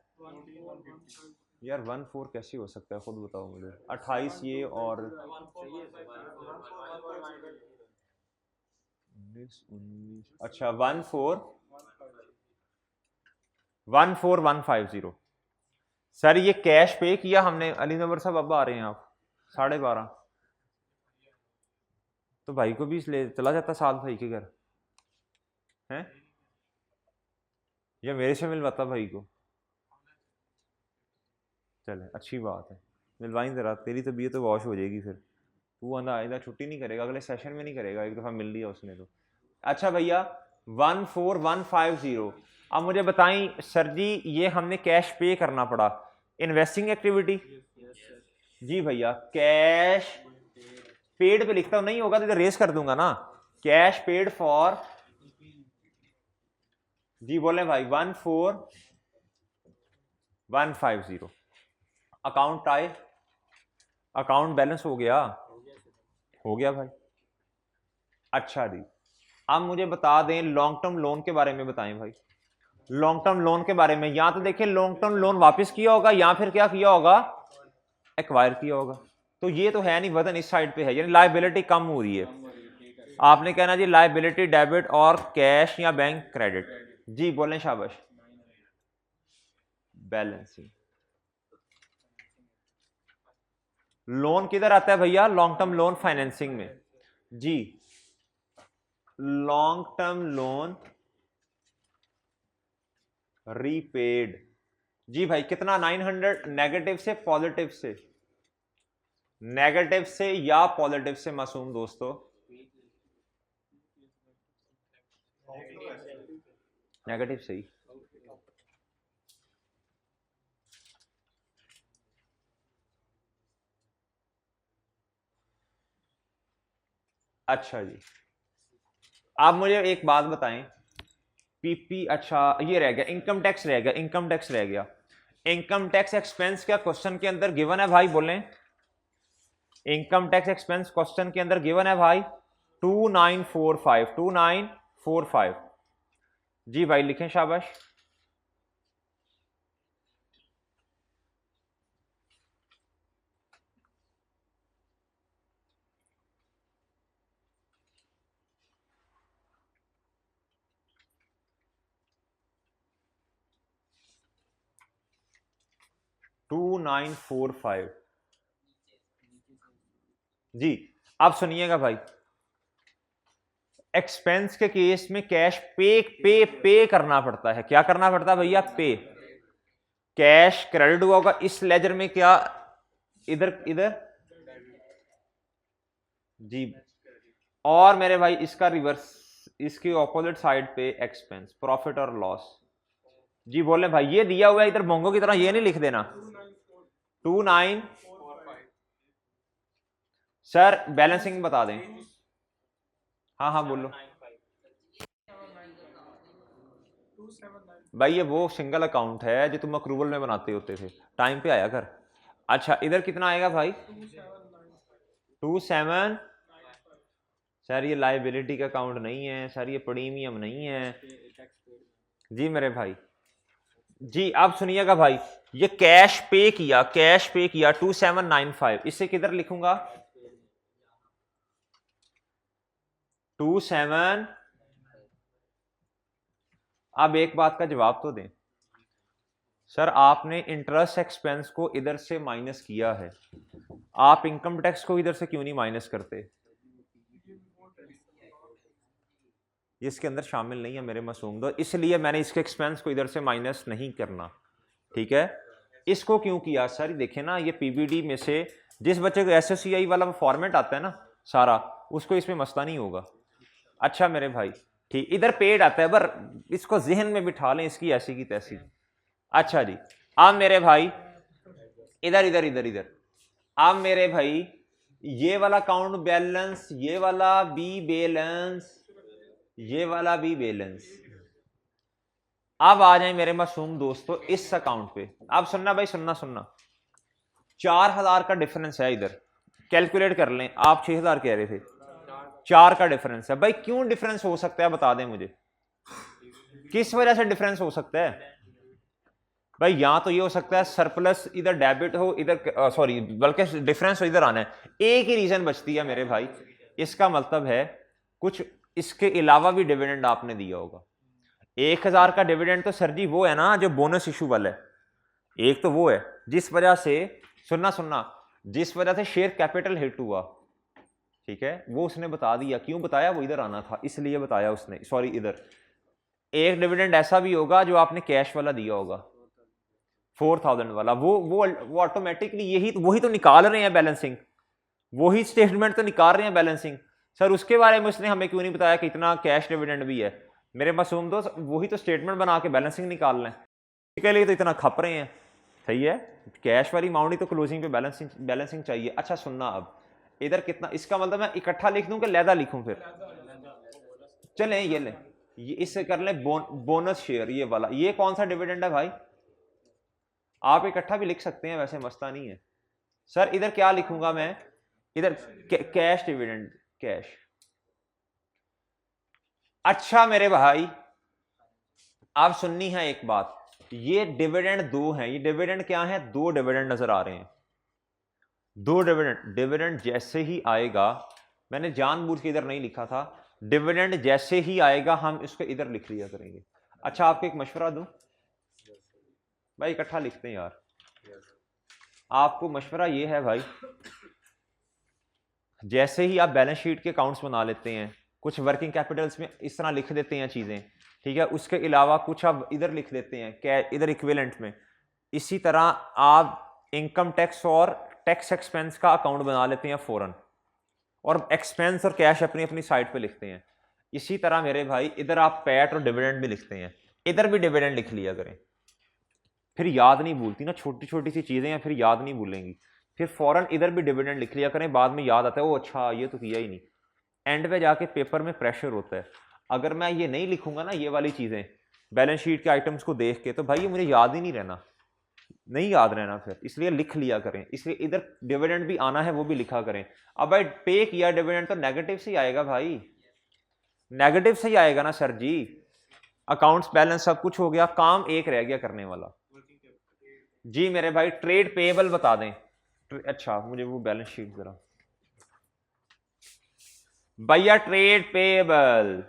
यार? 14 कैसे हो सकता है, खुद बताओ मुझे। 28 ये और 19, अच्छा 14150। सर ये कैश पे किया हमने। अली नंबर साहब अब आ रहे हैं आप 12:30, तो भाई को भी ले चला जाता साथ भाई के घर हैं, या मेरे से मिलवाता भाई को? चले अच्छी बात है, मिलवाई जरा, तेरी तबीयत तो वॉश हो जाएगी फिर। तू आंदा आइंदा छुट्टी नहीं करेगा, अगले सेशन में नहीं करेगा, एक दफ़ा मिल लिया उसने तो। अच्छा भैया 14150, अब मुझे बताएं सर जी, ये हमने कैश पे करना पड़ा, इन्वेस्टिंग एक्टिविटी? जी भैया, कैश पेड पे लिखता हूं, नहीं होगा तो इधर रेस कर दूंगा ना। कैश पेड फॉर, जी बोले भाई, 14150। अकाउंट आए, अकाउंट बैलेंस हो गया भाई। अच्छा जी, अब मुझे बता दें लॉन्ग टर्म लोन के बारे में बताएं भाई। लॉन्ग टर्म लोन के बारे में, या तो देखिए लॉन्ग टर्म लोन वापस किया होगा, या फिर क्या किया होगा? एक्वायर किया होगा। तो ये तो है नहीं, वजन इस साइड पे है, यानी लायबिलिटी कम हो रही है। आपने कहना जी लायबिलिटी डेबिट और कैश या बैंक क्रेडिट। जी बोलें शाबाश। बैलेंसिंग लोन किधर आता है भैया? लॉन्ग टर्म लोन फाइनेंसिंग में। जी लॉन्ग टर्म लोन रीपेड। जी भाई कितना? 900। नेगेटिव से पॉजिटिव से? नेगेटिव से या पॉजिटिव से मासूम दोस्तों? नेगेटिव से ही। अच्छा जी, आप मुझे एक बात बताएं, पीपी, अच्छा ये रह गया, इनकम टैक्स रह गया, इनकम टैक्स रह गया। इनकम टैक्स एक्सपेंस क्या क्वेश्चन के अंदर गिवन है भाई? बोलें, इनकम टैक्स एक्सपेंस क्वेश्चन के अंदर गिवन है भाई 2945, 2945। जी भाई लिखें शाबाश। टू 2945। जी अब सुनिएगा भाई, एक्सपेंस के केस में कैश पे करना पड़ता है। क्या करना पड़ता है भैया? पे। कैश क्रेडिट हुआ होगा इस लेजर में, क्या इधर इधर जी। और मेरे भाई इसका रिवर्स, इसकी ऑपोजिट साइड पे एक्सपेंस, प्रॉफिट और लॉस। जी बोले भाई, ये दिया हुआ है इधर मोंगो की तरह, ये नहीं लिख देना 29। सर बैलेंसिंग बता दें। हाँ हाँ बोलो भाई, ये वो सिंगल अकाउंट है जो तुम अक्रूवल में बनाते होते थे, टाइम पे आया कर। अच्छा इधर कितना आएगा भाई? 27। सर ये लाइबिलिटी का अकाउंट नहीं है सर, ये प्रीमियम नहीं है। जी मेरे भाई, जी अब सुनिएगा भाई, ये कैश पे किया, कैश पे किया 2795, इसे किधर लिखूंगा? 27। अब एक बात का जवाब तो दें सर, आपने इंटरेस्ट एक्सपेंस को इधर से माइनस किया है, आप इनकम टैक्स को इधर से क्यों नहीं माइनस करते? इसके अंदर शामिल नहीं है मेरे मासूम दो, इसलिए मैंने इसके एक्सपेंस को इधर से माइनस नहीं करना। ठीक है, इसको क्यों किया सर? देखें ना, ये पीबीडी में से जिस बच्चे को एसएससीआई वाला फॉर्मेट आता है ना सारा, उसको इसमें मसला नहीं होगा। अच्छा मेरे भाई ठीक, इधर पेड आता है, पर इसको जहन में बिठा लें, इसकी ऐसी की तैसी। अच्छा जी, अब मेरे भाई इधर इधर इधर इधर, अब मेरे भाई ये वाला अकाउंट बैलेंस, ये वाला बी बैलेंस, ये वाला भी बैलेंस। अब आ जाए मेरे मासूम दोस्तों इस अकाउंट पे। अब सुनना भाई, सुनना सुनना, 4000 का डिफरेंस है इधर, कैलकुलेट कर लें। आप 6000 कह रहे थे, 4 का डिफरेंस है भाई। क्यों डिफरेंस हो सकता है बता दें मुझे, किस वजह से डिफरेंस हो सकता है भाई? यहां तो ये हो सकता है सरप्लस इधर डेबिट हो, इधर सॉरी बल्कि डिफरेंस इधर आना है। एक ही रीजन बचती है मेरे भाई, इसका मतलब है कुछ इसके अलावा भी डिविडेंड आपने दिया होगा। 1000 का डिविडेंड तो सर जी वो है ना जो बोनस इशू वाला है, एक तो वो है जिस वजह से, सुनना सुनना, जिस वजह से शेयर कैपिटल हिट हुआ। ठीक है, वो उसने बता दिया, क्यों बताया? वो इधर आना था इसलिए बताया उसने, सॉरी इधर। एक डिविडेंड ऐसा भी होगा जो आपने कैश वाला दिया होगा 4000 वाला, वो ऑटोमेटिकली यही वही तो निकाल रहे हैं बैलेंसिंग, वही स्टेटमेंट तो निकाल रहे हैं बैलेंसिंग। सर उसके बारे में उसने हमें क्यों नहीं बताया कि इतना कैश डिविडेंड भी है? मेरे मासूम दोस्त, वही तो स्टेटमेंट बना के बैलेंसिंग निकाल लें, के लिए तो इतना खप रहे हैं। सही है, कैश वाली अमाउंट ही तो क्लोजिंग पे बैलेंसिंग बैलेंसिंग चाहिए। अच्छा सुनना, अब इधर कितना, इसका मतलब मैं इकट्ठा लिख दूं कि लहदा लिखूं फिर? चलें ये लें, ये इससे कर लें बोनस शेयर, ये वाला। ये कौन सा डिविडेंड है भाई? आप इकट्ठा भी लिख सकते हैं वैसे, मसला नहीं है। सर इधर क्या लिखूंगा मैं? इधर कैश डिविडेंड, कैश। अच्छा मेरे भाई, आप सुननी है एक बात, ये डिविडेंड दो हैं, ये डिविडेंड क्या है? दो डिविडेंड नजर आ रहे हैं, दो डिविडेंड। डिविडेंड जैसे ही आएगा, मैंने जानबूझ के इधर नहीं लिखा था, डिविडेंड जैसे ही आएगा हम इसको इधर लिख लिया करेंगे। अच्छा आपको एक मशवरा दूं भाई, इकट्ठा लिखते हैं यार। आपको मशवरा ये है भाई, जैसे ही आप बैलेंस शीट के अकाउंट्स बना लेते हैं, कुछ वर्किंग कैपिटल्स में इस तरह लिख देते हैं चीज़ें, ठीक है, उसके अलावा कुछ आप इधर लिख देते हैं, क्या इधर इक्विवेलेंट में। इसी तरह आप इनकम टैक्स और टैक्स एक्सपेंस का अकाउंट बना लेते हैं फौरन, और एक्सपेंस और कैश अपनी अपनी साइड पे लिखते हैं। इसी तरह मेरे भाई इधर आप पैट और डिविडेंड भी लिखते हैं, इधर भी डिविडेंड लिख लिया करें, फिर याद नहीं भूलती ना, छोटी छोटी सी चीज़ें हैं फिर याद नहीं भूलेंगी। फिर फौरन इधर भी डिविडेंड लिख लिया करें, बाद में याद आता है वो अच्छा ये तो किया ही नहीं, एंड पे जाके पेपर में प्रेशर होता है। अगर मैं ये नहीं लिखूंगा ना ये वाली चीज़ें बैलेंस शीट के आइटम्स को देख के, तो भाई ये मुझे याद ही नहीं रहना, नहीं याद रहना फिर, इसलिए लिख लिया करें। इसलिए इधर डिविडेंड भी आना है वो भी लिखा करें। अब भाई पे किया डिविडेंड तो नेगेटिव से ही आएगा भाई, नेगेटिव से ही आएगा ना सर जी। अकाउंट्स बैलेंस सब कुछ हो गया, काम एक रह गया करने वाला। जी मेरे भाई ट्रेड पेएबल बता दें। अच्छा मुझे वो बैलेंस शीट जरा भैया, ट्रेड पेएबल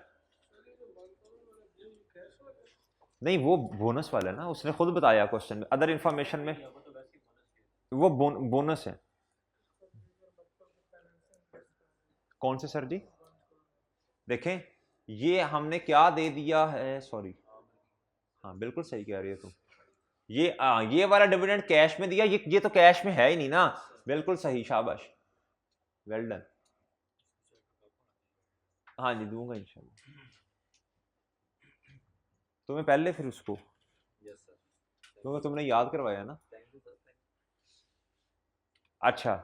नहीं, वो बोनस वाला है ना, उसने खुद बताया क्वेश्चन में, अदर इंफॉर्मेशन में वो बोनस है। कौन से सर जी? देखें ये हमने क्या दे दिया है, सॉरी, हाँ बिल्कुल सही कह रही है तुम, ये वाला डिविडेंड कैश में दिया, ये तो कैश में है ही नहीं ना, बिल्कुल सही, शाबाश, वेल डन। हाँ जी दूंगा इंशाल्लाह तुम्हें पहले, फिर उसको, क्योंकि तुमने याद करवाया ना। अच्छा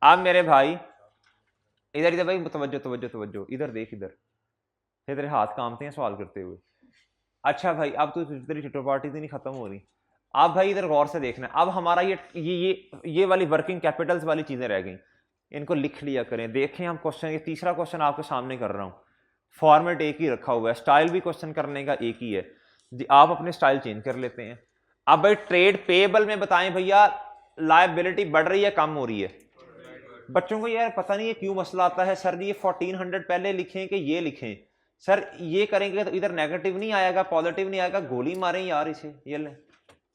अब मेरे भाई इधर इधर भाई, तवज्जो तवज्जो तवज्जो, इधर देख, इधर तेरे हाथ कांपते हैं सवाल करते हुए। अच्छा भाई अब तो तेरी चिट्ठो नहीं खत्म हो रही। अब भाई इधर गौर से देखना, अब हमारा ये वाली वर्किंग कैपिटल्स वाली चीजें रह गई, इनको लिख लिया करें। देखें हम क्वेश्चन, ये तीसरा क्वेश्चन आपके सामने कर रहा हूं, फॉर्मेट एक ही रखा हुआ है, स्टाइल भी क्वेश्चन करने का एक ही है जी, आप अपने स्टाइल चेंज कर लेते हैं। अब भाई ट्रेड पेएबल में बताएं भैया, लायबिलिटी बढ़ रही है कम हो रही है? बच्चों को यार पता नहीं है क्यों मसला आता है, सर जी ये 1400 पहले लिखें कि ये लिखें, सर ये करेंगे तो इधर नेगेटिव नहीं आएगा पॉजिटिव नहीं आएगा, गोली मारें यार इसे, ये ले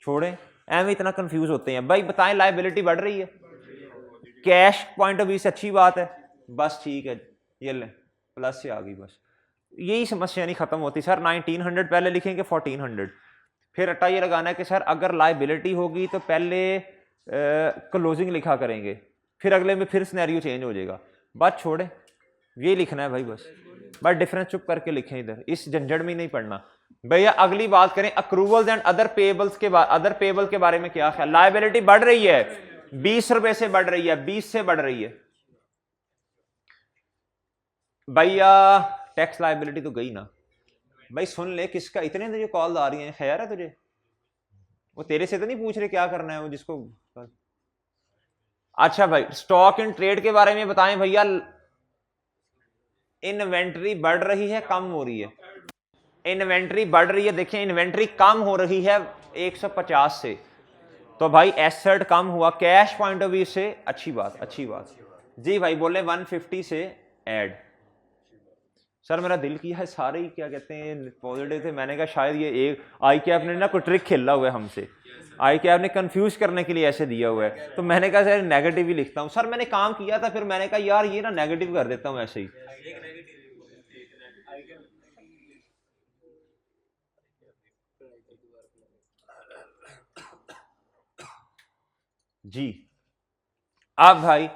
छोड़ें, एम इतना कंफ्यूज होते हैं। भाई बताएं लायबिलिटी बढ़ रही है, कैश पॉइंट ऑफ व्यू से अच्छी बात है, बस ठीक है, ये ले प्लस से आ गई, बस यही समस्या नहीं खत्म होती। सर 1900 पहले लिखेंगे 1400, फिर रट्टा ये लगाना है कि सर अगर लायबिलिटी होगी तो पहले क्लोजिंग लिखा करेंगे, फिर अगले में फिर सिनेरियो चेंज हो जाएगा, बात छोड़े, ये लिखना है भाई, बस डिफरेंस चुप करके लिखें, इधर इस झंझट में नहीं पढ़ना। भैया अगली बात करें, अक्रूवल्स एंड अदर पेबल्स के अदर पेबल के बारे में क्या ख्याल? लायबिलिटी बढ़ रही है, 20 रुपए से बढ़ रही है, 20 से बढ़ रही है भैया, टैक्स लायबिलिटी तो गई ना भाई, सुन ले किसका इतने तुझे कॉल आ रही है, खैर है तुझे? वो तेरे से तो नहीं पूछ रहे क्या करना है वो जिसको। अच्छा भाई स्टॉक इन ट्रेड के बारे में बताएं भैया, इन्वेंट्री बढ़ रही है कम हो रही है? इन्वेंट्री बढ़ रही है, देखिए इन्वेंट्री कम हो रही है 150 से, तो भाई एसेट कम हुआ, कैश पॉइंट ऑफ व्यू से अच्छी बात, अच्छी बात जी भाई, बोले 150 से ऐड। सर मेरा दिल किया है सारे ही क्या कहते हैं पॉजिटिव थे, मैंने कहा शायद ये एक आई कैप ने ना कोई ट्रिक खेला हुआ है हमसे, आई कैप ने कंफ्यूज करने के लिए ऐसे दिया हुआ है, तो मैंने कहा सर नेगेटिव ही लिखता हूँ। सर मैंने काम किया था, फिर मैंने कहा यार ये ना नेगेटिव कर देता हूँ ऐसे ही। जी अब भाई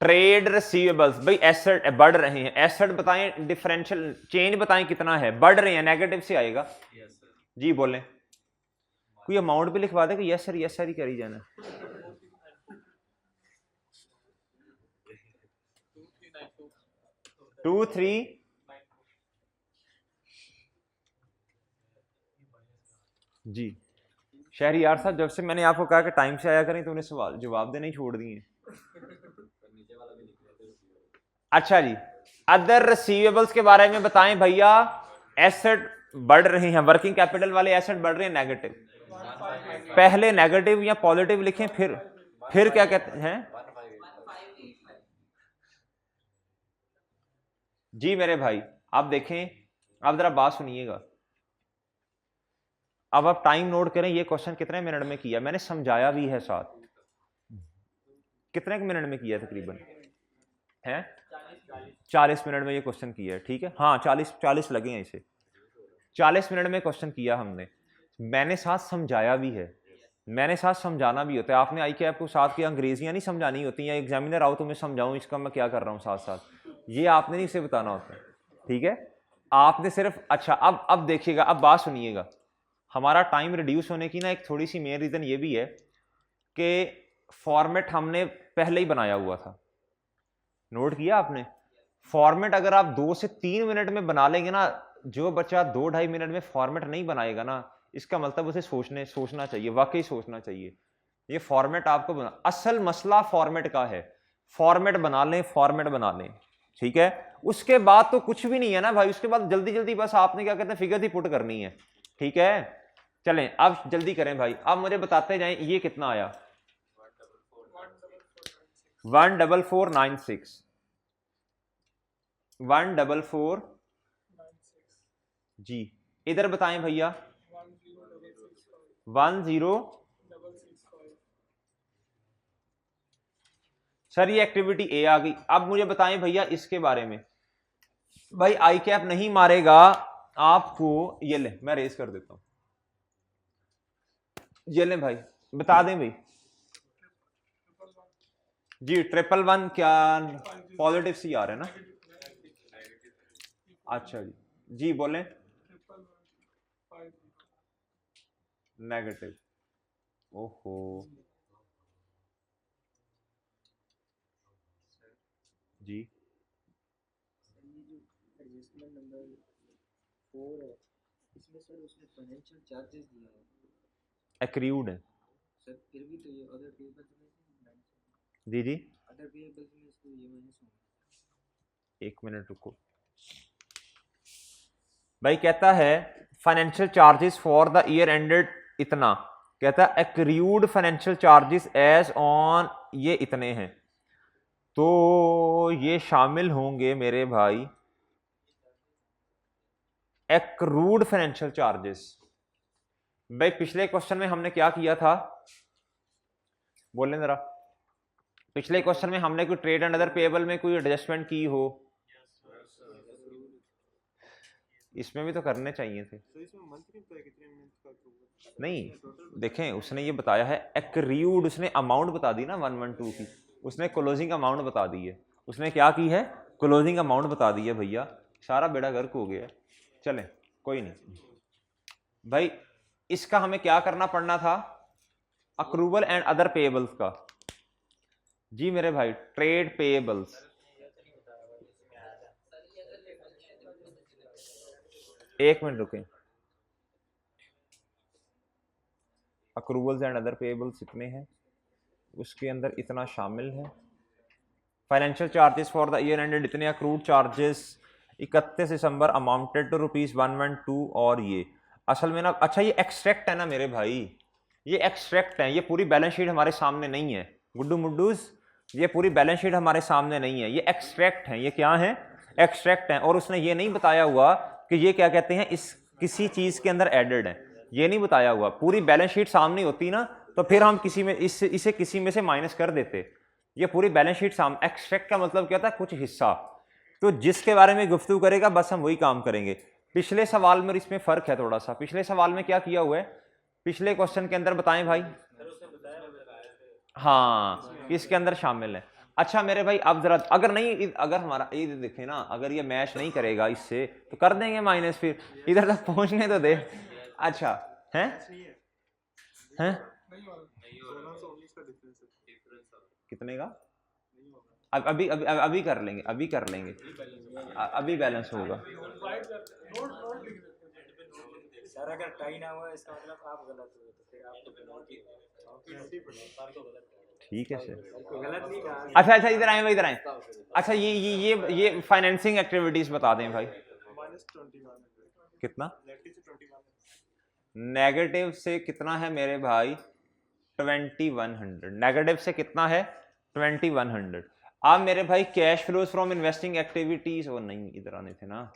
ट्रेड रिसीवेबल्स, भाई एसेट बढ़ रहे हैं, एसेट बताएं, डिफरेंशियल चेंज बताएं कितना है, बढ़ रहे हैं, नेगेटिव से आएगा जी, बोलें कोई अमाउंट भी लिखवा दे कि यस सर ही करी जाना। 23 जी शहरियार साहब, जब से मैंने आपको कहा कि टाइम से आया करें तो उन्हें सवाल जवाब देने ही छोड़ दिए। अच्छा जी अदर रिसीवेबल्स के बारे में बताएं भैया, एसेट बढ़ रहे हैं, वर्किंग कैपिटल वाले एसेट बढ़ रहे हैं नेगेटिव, पहले नेगेटिव या पॉजिटिव लिखें, फिर क्या कहते हैं जी मेरे भाई? आप देखें, आप जरा बात सुनिएगा, अब आप टाइम नोट करें, ये क्वेश्चन कितने मिनट में किया, मैंने समझाया भी है साथ, कितने मिनट में किया तकरीबन है? 40 मिनट में ये क्वेश्चन किया है, ठीक है, हाँ 40 लगे हैं इसे, 40 मिनट में क्वेश्चन किया हमने, मैंने साथ समझाया भी है, मैंने साथ समझाना भी होता है, आपने आई के आपको साथ की अंग्रेजियां नहीं समझानी होती, या एग्जामिनर आओ तो मैं समझाऊं इसका मैं क्या कर रहा हूँ साथ साथ, ये आपने नहीं इसे बताना होता, ठीक है, आपने सिर्फ। अच्छा अब देखिएगा, अब बात सुनिएगा, हमारा टाइम रिड्यूस होने की ना एक थोड़ी सी मेन रीजन ये भी है कि फॉर्मेट हमने पहले ही बनाया हुआ था, नोट किया आपने? फॉर्मेट अगर आप 2 से 3 मिनट में बना लेंगे ना, जो बच्चा 2-2.5 मिनट में फॉर्मेट नहीं बनाएगा ना, इसका मतलब उसे सोचना चाहिए, वाकई सोचना चाहिए, ये फॉर्मेट आपको असल मसला फॉर्मेट का है, फॉर्मेट बना लें, फॉर्मेट बना लें, ठीक है, उसके बाद तो कुछ भी नहीं है ना भाई, उसके बाद जल्दी जल्दी बस आपने क्या कहते हैं फिगर ही पुट करनी है, ठीक है। चलें अब जल्दी करें भाई, अब मुझे बताते जाएं ये कितना आया, 14496, 144 जी, इधर बताएं भैया 10 सर ये एक्टिविटी ए आ गई। अब मुझे बताएं भैया इसके बारे में। भाई आई कैप नहीं मारेगा आपको, ये ले मैं रेस कर देता हूं, ये ले भाई बता दें भाई जी। 111 क्या पॉजिटिव सी आ रहा है ना? अच्छा जी, जी बोलें। नेगेटिव, ओहो जी। एडजस्टमेंट नंबर 4 है, इसमें सर उसने फाइनेंशियल चार्जेस दिया है एक्रूड है सर, फिर भी तो ये अदर पेबल्स में जी जी। अदर पेबल्स में इसको ये माइनस होगा। एक मिनट रुको भाई। कहता है financial charges for the year ended इतना, कहता है accrued financial charges as on, ये इतने हैं, तो ये शामिल होंगे मेरे भाई एक्रूड फाइनेंशियल चार्जेस। भाई पिछले क्वेश्चन में हमने क्या किया था, बोलें जरा। पिछले क्वेश्चन में हमने कोई ट्रेड एंड अदर पेएबल में कोई एडजस्टमेंट की हो, इसमें भी तो करने चाहिए थे। नहीं देखें, उसने ये बताया है एक्रूड, उसने अमाउंट बता दी ना 112 की, उसने क्लोजिंग अमाउंट बता दी है। उसने क्या की है, क्लोजिंग अमाउंट बता दी है भैया, सारा बेड़ा गर्क हो गया। चलें कोई नहीं भाई। इसका हमें क्या करना पड़ना था, अक्रूवल एंड अदर पेएबल्स का। जी मेरे भाई ट्रेड पेएबल्स, एक मिनट रुकें। अक्रूवल्स एंड अदर पेएबल्स इतने हैं, उसके अंदर इतना शामिल है। Financial charges for the year ended इतने, accrued charges 31 December amounted to ₹112। और ये असल में ना, अच्छा ये एक्सट्रैक्ट है ना मेरे भाई, ये एक्सट्रैक्ट है, ये पूरी बैलेंस शीट हमारे सामने नहीं है गुड्डू मुड्डूस, ये पूरी बैलेंस शीट हमारे सामने नहीं है, ये एक्सट्रैक्ट है। ये क्या है, एक्सट्रैक्ट है। और उसने ये नहीं बताया हुआ कि ये क्या कहते हैं, इस किसी चीज के अंदर एडेड है, ये नहीं बताया हुआ। पूरी बैलेंस शीट सामने होती ना, तो फिर हम किसी में इसे किसी में से माइनस कर देते। ये पूरी बैलेंस शीट सामने, एक्सट्रैक्ट का मतलब क्या था, कुछ हिस्सा, तो जिसके बारे में गुफ्तगू करेगा बस हम वही काम करेंगे। पिछले सवाल में इसमें फर्क है थोड़ा सा। पिछले सवाल में क्या किया हुआ है, पिछले क्वेश्चन के अंदर बताएं भाई। हाँ इसके अंदर शामिल है। अच्छा मेरे भाई अब जरा, अगर नहीं, अगर हमारा ये देखें ना, अगर ये मैच नहीं करेगा इससे तो कर देंगे माइनस, फिर इधर तक पहुंचने तो दे। अच्छा है, हैं कितने का, अभी अभी अभी कर लेंगे, अभी कर लेंगे, अभी बैलेंस होगा। सर अगर टाई ना हुआ इसका मतलब आप गलत हुए, तो फिर आपको पेनल्टी ठीक है सर। गलत नहीं कहा। अच्छा अच्छा इधर आए भाई, इधर आए। अच्छा ये फाइनेंसिंग एक्टिविटीज बता दें भाई। कितना नेगेटिव से कितना है मेरे भाई, 2100। नेगेटिव से कितना है, 2100। अब मेरे भाई cash flows from investing activities, और नहीं इधर आने थे ना,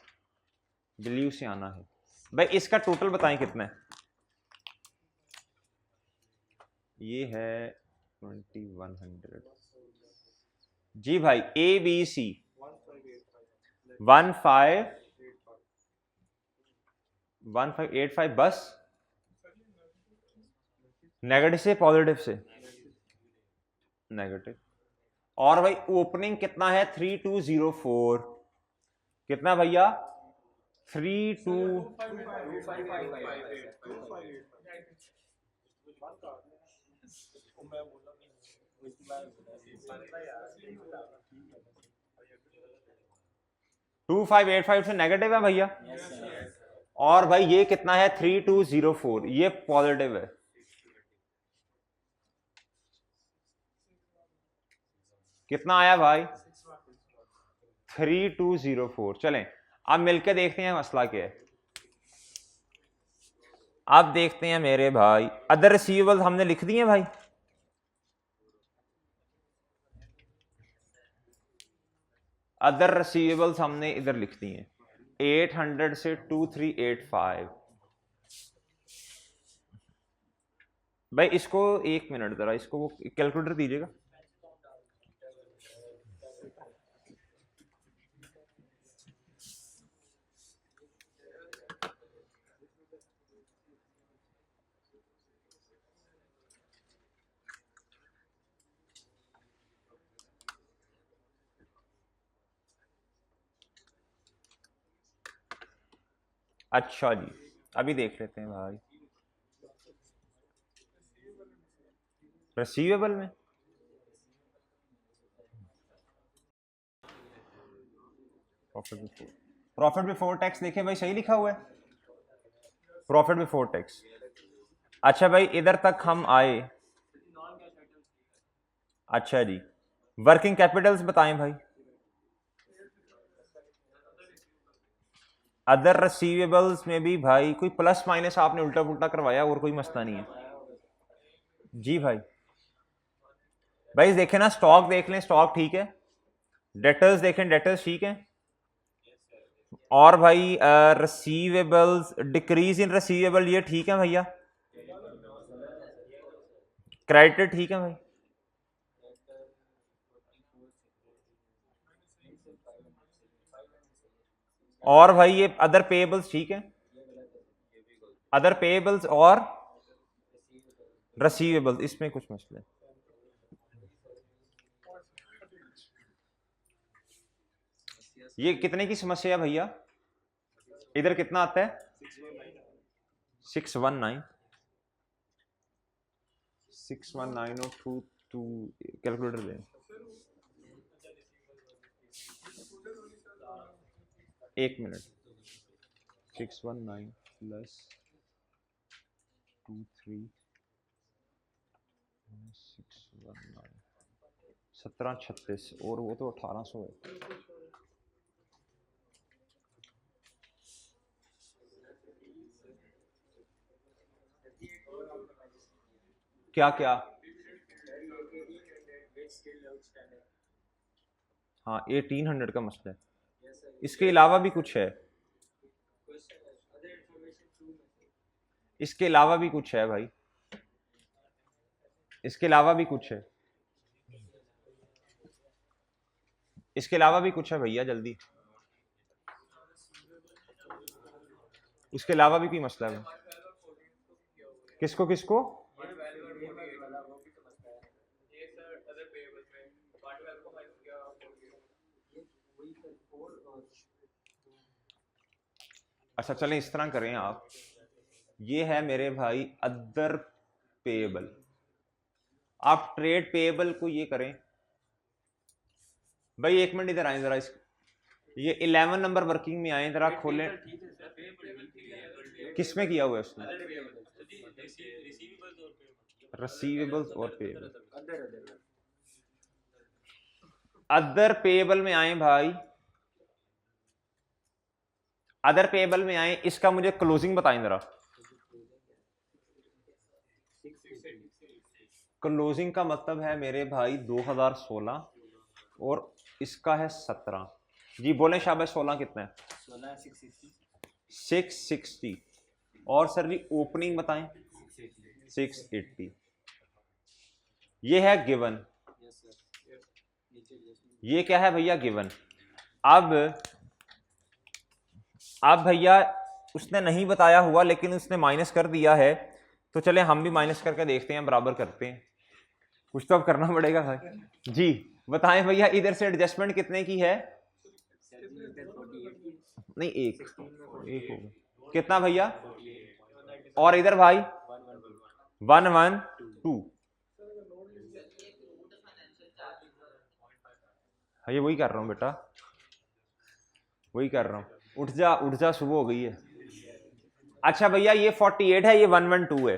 बिलीव से आना है भाई। इसका टोटल बताएं कितना है, ये है 2100 जी भाई। ए बी सी 1585 बस, नेगेटिव से पॉजिटिव से नेगेटिव। और भाई ओपनिंग कितना है, 3204, कितना भैया, 2585 से नेगेटिव है भैया। और भाई ये कितना है, 3204, ये पॉजिटिव है। कितना आया भाई, 3204। चलें अब मिलकर देखते हैं मसला क्या है। अब देखते हैं मेरे भाई, अदर रिसीवेबल्स हमने लिख दिए भाई, अदर रिसीवेबल्स हमने इधर लिख दिए 800 से 2385। भाई इसको एक मिनट जरा, इसको वो कैलकुलेटर दीजिएगा। अच्छा जी, अभी देख लेते हैं भाई। रिसीवेबल में प्रॉफिट बिफोर टैक्स देखें भाई, सही लिखा हुआ है प्रॉफिट बिफोर टैक्स। अच्छा भाई, इधर तक हम आए। अच्छा जी, वर्किंग कैपिटल्स बताएं भाई। अदर रिसीवेबल्स में भी भाई कोई प्लस माइनस आपने उल्टा पुल्टा करवाया, और कोई मसला नहीं है जी भाई। भाई देखें ना, स्टॉक देख लें, स्टॉक ठीक है। डेटर्स देखें, डेटर्स ठीक है। और भाई रिसीवेबल्स, डिक्रीज इन रिसीवेबल, ये ठीक है भैया। क्रेडिट ठीक है भाई। और भाई ये अदर पेएबल्स ठीक है। अदर पेएबल्स और रिसीवेबल्स, इसमें कुछ मसले। ये कितने की समस्या है भैया? इधर कितना आता है? 619 619 और 2 कैलकुलेटर दें। एक मिनट। 619 प्लस 23 619 1736, और वो तो 1800 है। क्या क्या? हाँ, 1800 का मसला है। इसके अलावा भी कुछ है, इसके अलावा भी कुछ है भाई, इसके अलावा भी कुछ है, इसके अलावा भी कुछ है भैया, जल्दी। इसके अलावा भी कोई मसला है? किसको किसको? अच्छा चलें, इस तरह करें आप, ये है मेरे भाई अदर पेएबल। आप ट्रेड पेएबल को ये करें भाई। एक मिनट इधर आए जरा, इस ये 11 नंबर वर्किंग में आए, जरा खोलें। किसमें किया हुआ है उसने? रिसीवेबल्स और पेएबल। अदर पेएबल में आए भाई, अदर पेएबल में आए। इसका मुझे क्लोजिंग बताएं जरा। क्लोजिंग का मतलब है मेरे भाई 2016, और इसका है 17। जी बोले शाबाश, 16 कितना है? 660। और सर जी ओपनिंग बताएं। 680। ये है गिवन। ये क्या है भैया? गिवन। अब भैया उसने नहीं बताया हुआ, लेकिन उसने माइनस कर दिया है, तो चले हम भी माइनस करके देखते हैं, बराबर करते हैं। कुछ तो अब करना पड़ेगा भाई। जी बताएं भैया, इधर से एडजस्टमेंट कितने की है? नहीं, एक एक होगा कितना भैया? और इधर भाई 112। हाँ, ये वही कर रहा हूँ बेटा, वही कर रहा हूँ। उठ जा, सुबह हो गई है। अच्छा भैया, ये 48 है, ये 112 है।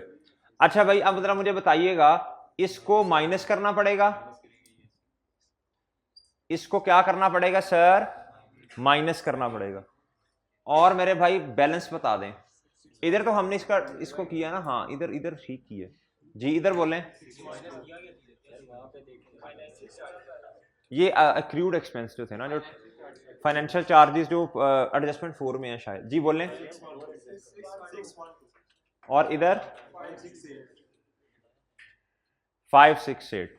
अच्छा भाई, अब जरा मुझे बताइएगा, इसको माइनस करना पड़ेगा, इसको क्या करना पड़ेगा सर? माइनस करना पड़ेगा। और मेरे भाई बैलेंस बता दें। इधर तो हमने इसको किया ना, हाँ इधर इधर ठीक किया जी। इधर बोलें, ये एक्रूड एक्सपेंस जो थे ना, जो फाइनेंशियल चार्जेस, जो एडजस्टमेंट 4 में है शायद। जी बोलें। और इधर 568।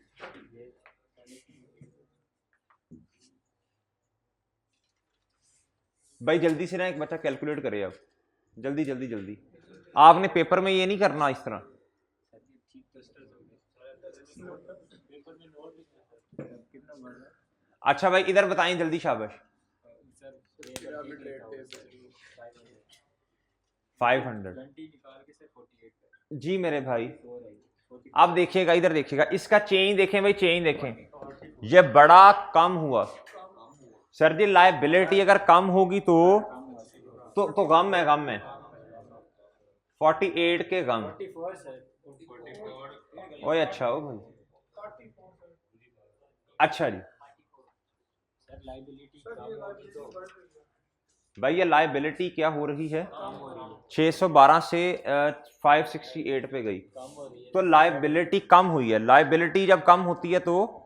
भाई जल्दी से ना, एक बच्चा कैलकुलेट करे अब, जल्दी जल्दी जल्दी। आपने पेपर में ये नहीं करना इस तरह। अच्छा भाई इधर बताएं जल्दी, शाबाश। 500 20 निकाल के सर 48 है। जी मेरे भाई। 4 है 40 अब देखिएगा, इधर देखिएगा, इसका चेंज देखें भाई, चेंज देखें, ये बड़ा कम हुआ सर जी। लायबिलिटी अगर कम होगी तो गम है, गम है 48 के गम। 44 सर। ओए अच्छा हो भाई, अच्छा जी सर लायबिलिटी कम होगी तो भाई, ये लायबिलिटी क्या हो रही है, कम हो रही है, 612 से 568 पे गई, कम हो रही है। तो लायबिलिटी कम हुई है। लायबिलिटी जब कम होती है तो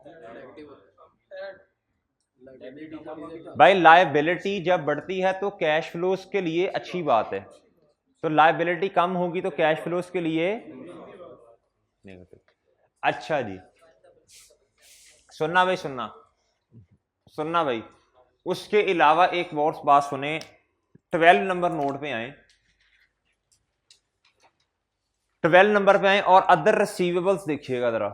लायबिलिटी कम होगी तो भाई, लायबिलिटी जब बढ़ती है तो कैश फ्लोज के लिए अच्छी बात है, तो लायबिलिटी कम होगी तो कैश फ्लोज के लिए नेगेटिव। अच्छा जी, सुनना भाई, सुनना सुनना भाई, उसके अलावा एक और बात सुने, 12 नंबर नोट पे आए, 12 नंबर पे आए और अदर रिसीवेबल्स देखिएगा जरा।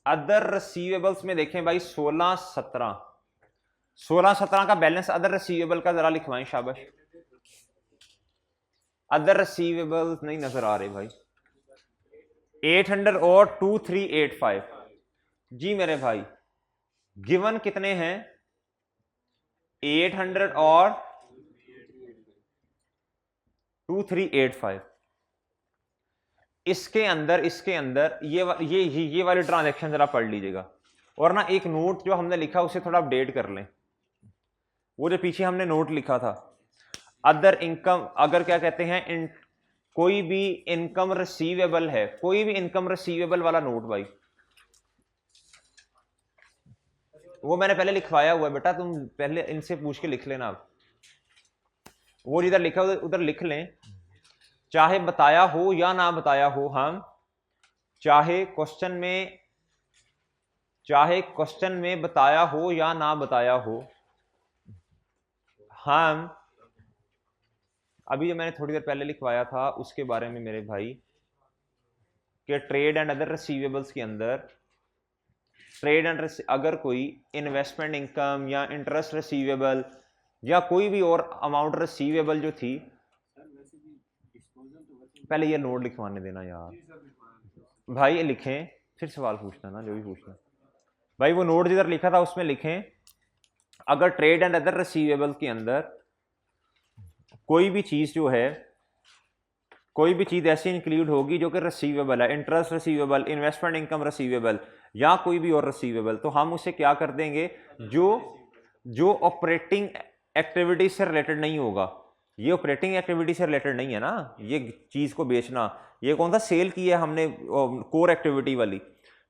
अदर रिसीवेबल्स में देखें भाई, 16-17 का बैलेंस अदर रिसीवेबल का जरा लिखवाएं, शाबाश। अदर रिसीवेबल्स नहीं नजर आ रहे भाई। 800 और 2385 जी मेरे भाई, गिवन कितने हैं, 800 और 2385। इसके अंदर ये वाली ट्रांजैक्शन जरा पढ़ लीजिएगा, और ना एक नोट जो हमने लिखा उसे थोड़ा अपडेट कर लें। वो जो पीछे हमने नोट लिखा था, अदर इनकम, अगर क्या कहते हैं, कोई भी इनकम रिसीवेबल है, कोई भी इनकम रिसीवेबल वाला नोट भाई, वो मैंने पहले लिखवाया हुआ है बेटा, तुम पहले इनसे पूछ के लिख लेना। अब वो जिधर लिखा उधर लिख लें, चाहे बताया हो या ना बताया हो, हम चाहे क्वेश्चन में बताया हो या ना बताया हो, हम अभी जो मैंने थोड़ी देर पहले लिखवाया था उसके बारे में मेरे भाई, कि ट्रेड एंड अदर रिसीवेबल्स के अंदर, ट्रेड एंड अगर कोई इन्वेस्टमेंट इनकम या इंटरेस्ट रिसीवेबल या कोई भी और अमाउंट रिसीवेबल जो थी, पहले ये नोट लिखवाने देना यार भाई, ये लिखें फिर सवाल पूछना ना, जो भी पूछना भाई। वो नोट जिधर लिखा था उसमें लिखें, अगर ट्रेड एंड अदर रिसीवेबल के अंदर कोई भी चीज जो है, कोई भी चीज ऐसी इंक्लूड होगी जो कि रिसीवेबल है, interest receivable, investment income receivable या कोई भी और रिसीवेबल, तो हम उसे क्या कर देंगे, जो ऑपरेटिंग एक्टिविटी से रिलेटेड नहीं होगा। ये ऑपरेटिंग एक्टिविटी से रिलेटेड नहीं है ना, ये चीज को बेचना, ये कौन सा सेल की है हमने, कोर एक्टिविटी वाली,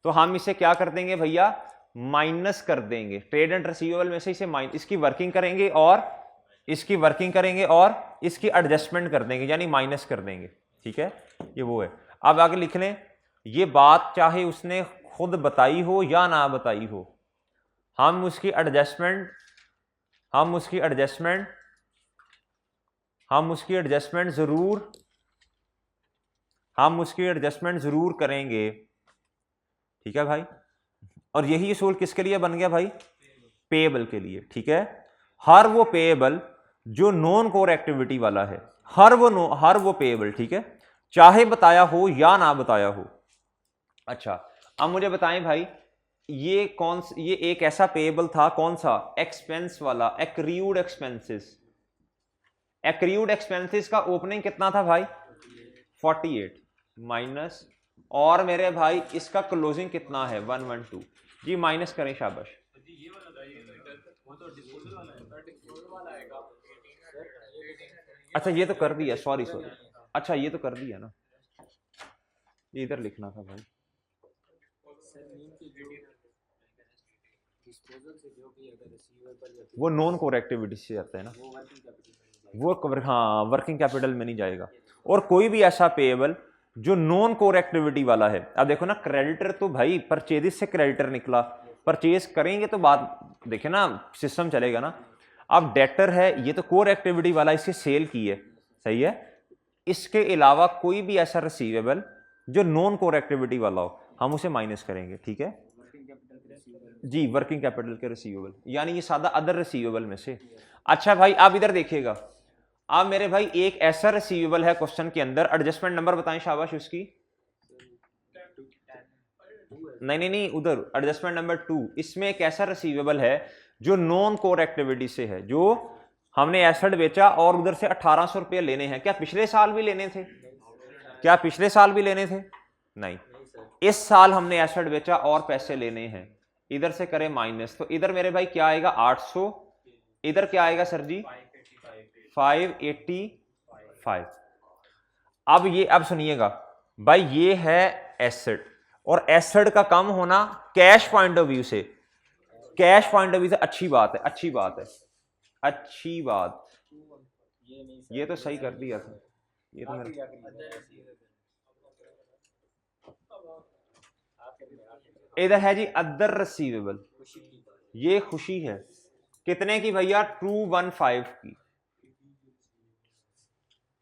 तो हम इसे क्या कर देंगे भैया, माइनस कर देंगे। ट्रेड एंड रिसीवेबल में से इसे इसकी वर्किंग करेंगे और इसकी एडजस्टमेंट कर देंगे, यानी माइनस कर देंगे, ठीक है, ये वो है। अब आगे लिख लें, ये बात चाहे उसने खुद बताई हो या ना बताई हो, हम उसकी एडजस्टमेंट जरूर करेंगे, ठीक है भाई। और यही असूल किसके लिए बन गया भाई, पेएबल के लिए, ठीक है। हर वो पेएबल जो नॉन कोर एक्टिविटी वाला है, हर वो पेएबल, ठीक है, चाहे बताया हो या ना बताया हो। अच्छा, अब मुझे बताएं भाई, ये एक ऐसा पेएबल था, कौन सा, एक्सपेंस वाला, एक्रीव्ड एक्सपेंसेस। एक्रीव्ड एक्सपेंसेस का ओपनिंग कितना था भाई, 48 माइनस, और मेरे भाई इसका क्लोजिंग कितना है, 112 जी, माइनस करें, शाबाश। अच्छा ये तो कर दिया, सॉरी, अच्छा ये तो कर दिया ना, ये इधर लिखना था भाई। वो नॉन कोर एक्टिविटी से जाता है ना, वो हाँ वर्किंग कैपिटल में नहीं जाएगा। और कोई भी ऐसा पेएबल जो नॉन कोर एक्टिविटी वाला है, अब देखो ना, क्रेडिटर तो भाई परचेज से क्रेडिटर निकला, परचेज करेंगे तो बात देखे ना, सिस्टम चलेगा ना। अब डेटर है, ये तो कोर एक्टिविटी वाला, इससे सेल की है, सही है। इसके अलावा कोई भी ऐसा रिसीवेबल जो नॉन कोर एक्टिविटी वाला हो, हम उसे माइनस करेंगे, ठीक है। जी वर्किंग कैपिटल के रिसीवेबल, यानी ये सादा अदर रिसीवेबल में से। अच्छा भाई आप इधर देखिएगा, अब मेरे भाई एक ऐसा रिसीवेबल है क्वेश्चन के अंदर, एडजस्टमेंट नंबर बताएं शाबाश उसकी। नहीं उधर एडजस्टमेंट नंबर 2, इसमें एक ऐसा रिसीवेबल है जो नॉन कोर एक्टिविटी से है, जो हमने एसेट बेचा और उधर से 1800 रुपये लेने हैं। क्या पिछले साल भी लेने थे? क्या पिछले साल भी लेने थे? नहीं, इस साल हमने एसेट बेचा और पैसे लेने हैं। इधर से करें माइनस, तो इधर मेरे भाई क्या आएगा 800, इधर क्या आएगा सर जी 585। अब सुनिएगा भाई, ये है एसेट, और एसेट का कम होना कैश पॉइंट ऑफ व्यू से, कैश पॉइंट ऑफ व्यू से अच्छी बात है, अच्छी बात है, अच्छी बात। ये तो सही कर दिया था, ये तो मेरा इधर है जी अदर रिसीवेबल, ये खुशी है कितने की भैया 215 की,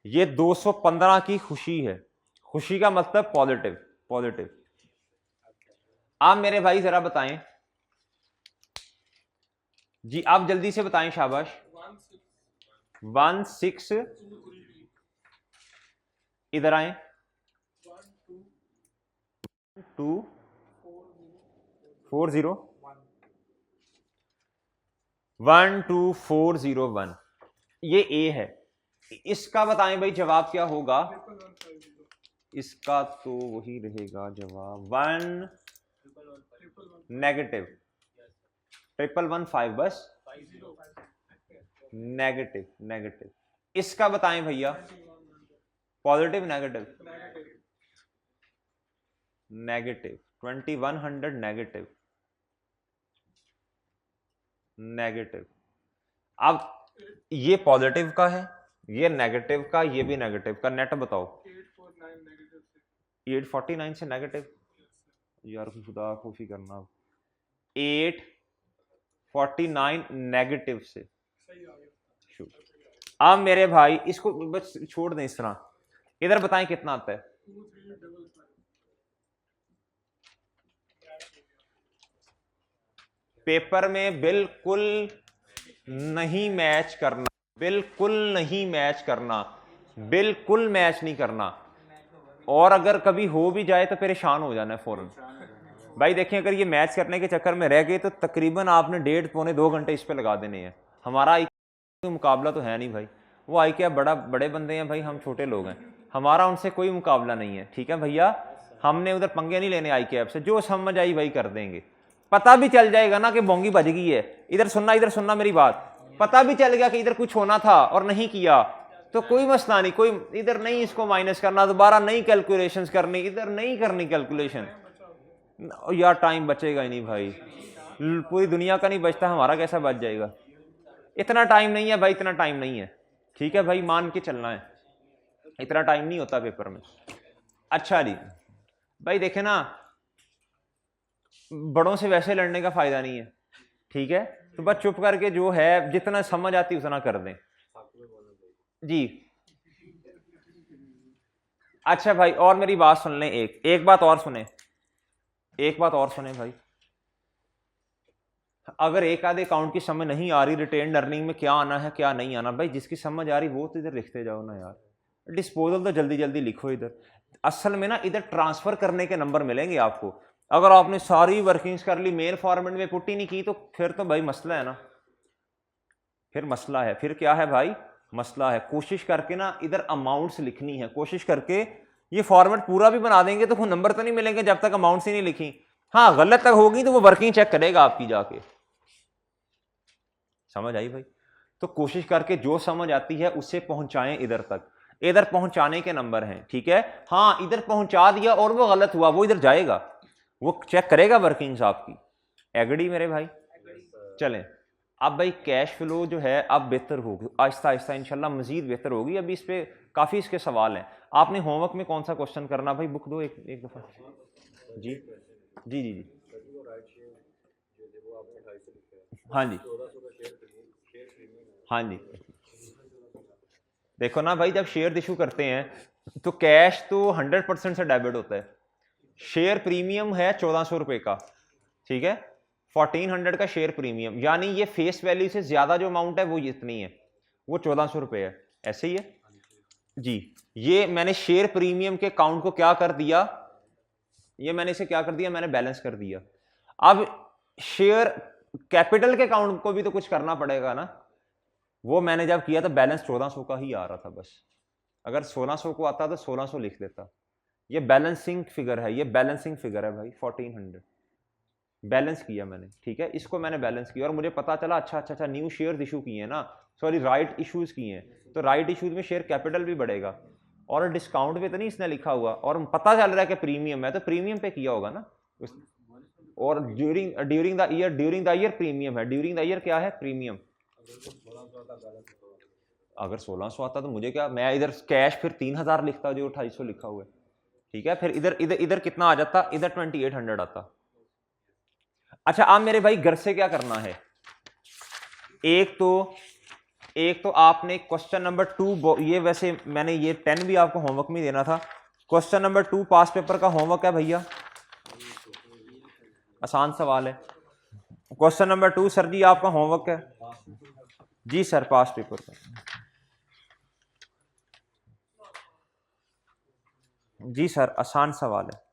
ये 215 की खुशी है। खुशी का मतलब पॉजिटिव, पॉजिटिव। आप मेरे भाई जरा बताएं जी, आप जल्दी से बताएं शाबाश। 16 इधर आए 12401, ये ए है। इसका बताएं भाई जवाब क्या होगा? इसका तो वही रहेगा जवाब 1 नेगेटिव 1115 बस, नेगेटिव नेगेटिव। इसका बताएं भैया positive negative, negative 2100 negative, negative. अब ये पॉजिटिव का है, ये नेगेटिव का, ये भी नेगेटिव का, नेट बताओ। 849 से नेगेटिव, यार खुदा खूफी करना। 849 नेगेटिव से, अब मेरे भाई इसको बस छोड़ दें इस तरह, इधर बताएं कितना आता है। पेपर में बिल्कुल नहीं मैच करना, बिल्कुल नहीं मैच करना, बिल्कुल मैच नहीं करना, और अगर कभी हो भी जाए तो परेशान हो जाना है फौरन। भाई देखें, अगर ये मैच करने के चक्कर में रह गए तो तकरीबन आपने 1.5-2 घंटे इस पे लगा देने हैं। हमारा आई मुकाबला तो है नहीं भाई, वो आई क्या बड़े बंदे हैं भाई, हम छोटे लोग हैं, हमारा उनसे कोई मुकाबला नहीं है। ठीक है भैया, हमने उधर पंगे नहीं लेने आई के ऐप से, जो समझ आई वही कर देंगे। पता भी चल जाएगा ना कि बोंगी बज गई है, इधर सुनना मेरी बात, पता भी चल गया कि इधर कुछ होना था और नहीं किया तो कोई मसला नहीं, कोई इधर नहीं इसको माइनस करना, दोबारा नई कैलकुलेशंस करनी, इधर नहीं करनी कैलकुलेशन। यार टाइम बचेगा ही नहीं भाई, पूरी दुनिया का नहीं बचता, हमारा कैसा बच जाएगा? इतना टाइम नहीं है भाई, इतना टाइम नहीं है। ठीक है भाई, मान के चलना है, इतना टाइम नहीं होता पेपर में। अच्छा जी भाई, देखे ना, बड़ों से वैसे लड़ने का फायदा नहीं है। ठीक है, तो बस चुप करके जो है जितना समझ आती उतना कर दें जी। अच्छा भाई, और मेरी बात सुन लें, एक बात और सुने, एक बात और सुने भाई, अगर एक आधे अकाउंट की समझ नहीं आ रही, रिटेन अर्निंग में क्या आना है क्या नहीं आना, भाई जिसकी समझ आ रही वो तो इधर लिखते जाओ ना यार। डिस्पोजल तो जल्दी जल्दी लिखो इधर, असल में ना इधर ट्रांसफर करने के नंबर मिलेंगे आपको। अगर आपने सारी वर्किंग्स कर ली, मेन फॉर्मेट में पुट ही नहीं की, तो फिर तो भाई मसला है ना, फिर मसला है, फिर क्या है भाई, मसला है। कोशिश करके ना इधर अमाउंट्स लिखनी है, कोशिश करके ये फॉर्मेट पूरा भी बना देंगे तो कोई नंबर तो नहीं मिलेंगे जब तक अमाउंट्स ही नहीं लिखी। हाँ गलत तक होगी तो वो वर्किंग चेक करेगा आपकी जाके, समझ आई भाई? तो कोशिश करके जो समझ आती है उससे पहुंचाएं इधर तक, इधर पहुंचाने के नंबर हैं। ठीक है, हाँ इधर पहुंचा दिया और वो गलत हुआ, वो इधर जाएगा, वो चेक करेगा वर्किंग्स आपकी। एग्री मेरे भाई? चलें, अब भाई कैश फ्लो जो है अब बेहतर होगी, आहिस्ता आहिस्ता इंशाल्लाह मजीद बेहतर होगी। अभी इस पे काफ़ी इसके सवाल हैं। आपने होमवर्क में कौन सा क्वेश्चन करना भाई, बुक दो एक दफ़ा जी जी जी जी हाँ जी हाँ जी। देखो ना भाई, जब शेयर इशू करते हैं तो कैश तो 100% से डेबिट होता है, शेयर प्रीमियम है 1400 रुपये का। ठीक है, 1400 का शेयर प्रीमियम, यानी ये फेस वैल्यू से ज्यादा जो अमाउंट है वो इतनी है, वो 1400 रुपये है, ऐसे ही है जी। ये मैंने शेयर प्रीमियम के काउंट को क्या कर दिया, ये मैंने इसे क्या कर दिया, मैंने बैलेंस कर दिया। अब शेयर कैपिटल के काउंट को भी तो कुछ करना पड़ेगा ना, वो मैंने जब किया था बैलेंस 1400 का ही आ रहा था बस। अगर 1600 को आता तो 1600 लिख देता। ये बैलेंसिंग फिगर है, ये बैलेंसिंग फिगर है भाई, 1400 बैलेंस किया मैंने, ठीक है, इसको मैंने बैलेंस किया और मुझे पता चला अच्छा न्यू शेयर इशू किए हैं ना, सॉरी राइट इश्यूज किए हैं, तो राइट इश्यूज में शेयर कैपिटल भी बढ़ेगा। और डिस्काउंट पे तो नहीं इसने लिखा हुआ, और पता चल रहा है कि प्रीमियम है, तो प्रीमियम पे किया होगा ना और ड्यूरिंग द ईयर प्रीमियम है, ड्यूरिंग द ईयर क्या है, प्रीमियम। अगर 1600 आता तो मुझे क्या, मैं इधर कैश फिर 3000 लिखता जो 2800 लिखा हुआ है, ठीक है, फिर इधर इधर इधर कितना आ जाता, इधर 2800 आता। अच्छा आप मेरे भाई घर से क्या करना है, एक तो आपने क्वेश्चन नंबर 2, ये वैसे मैंने ये 10 भी आपको होमवर्क में देना था। क्वेश्चन नंबर 2 पास पेपर का होमवर्क है भैया, आसान सवाल है। क्वेश्चन नंबर 2 सर जी आपका होमवर्क है जी सर, पास पेपर का जी सर, आसान सवाल है।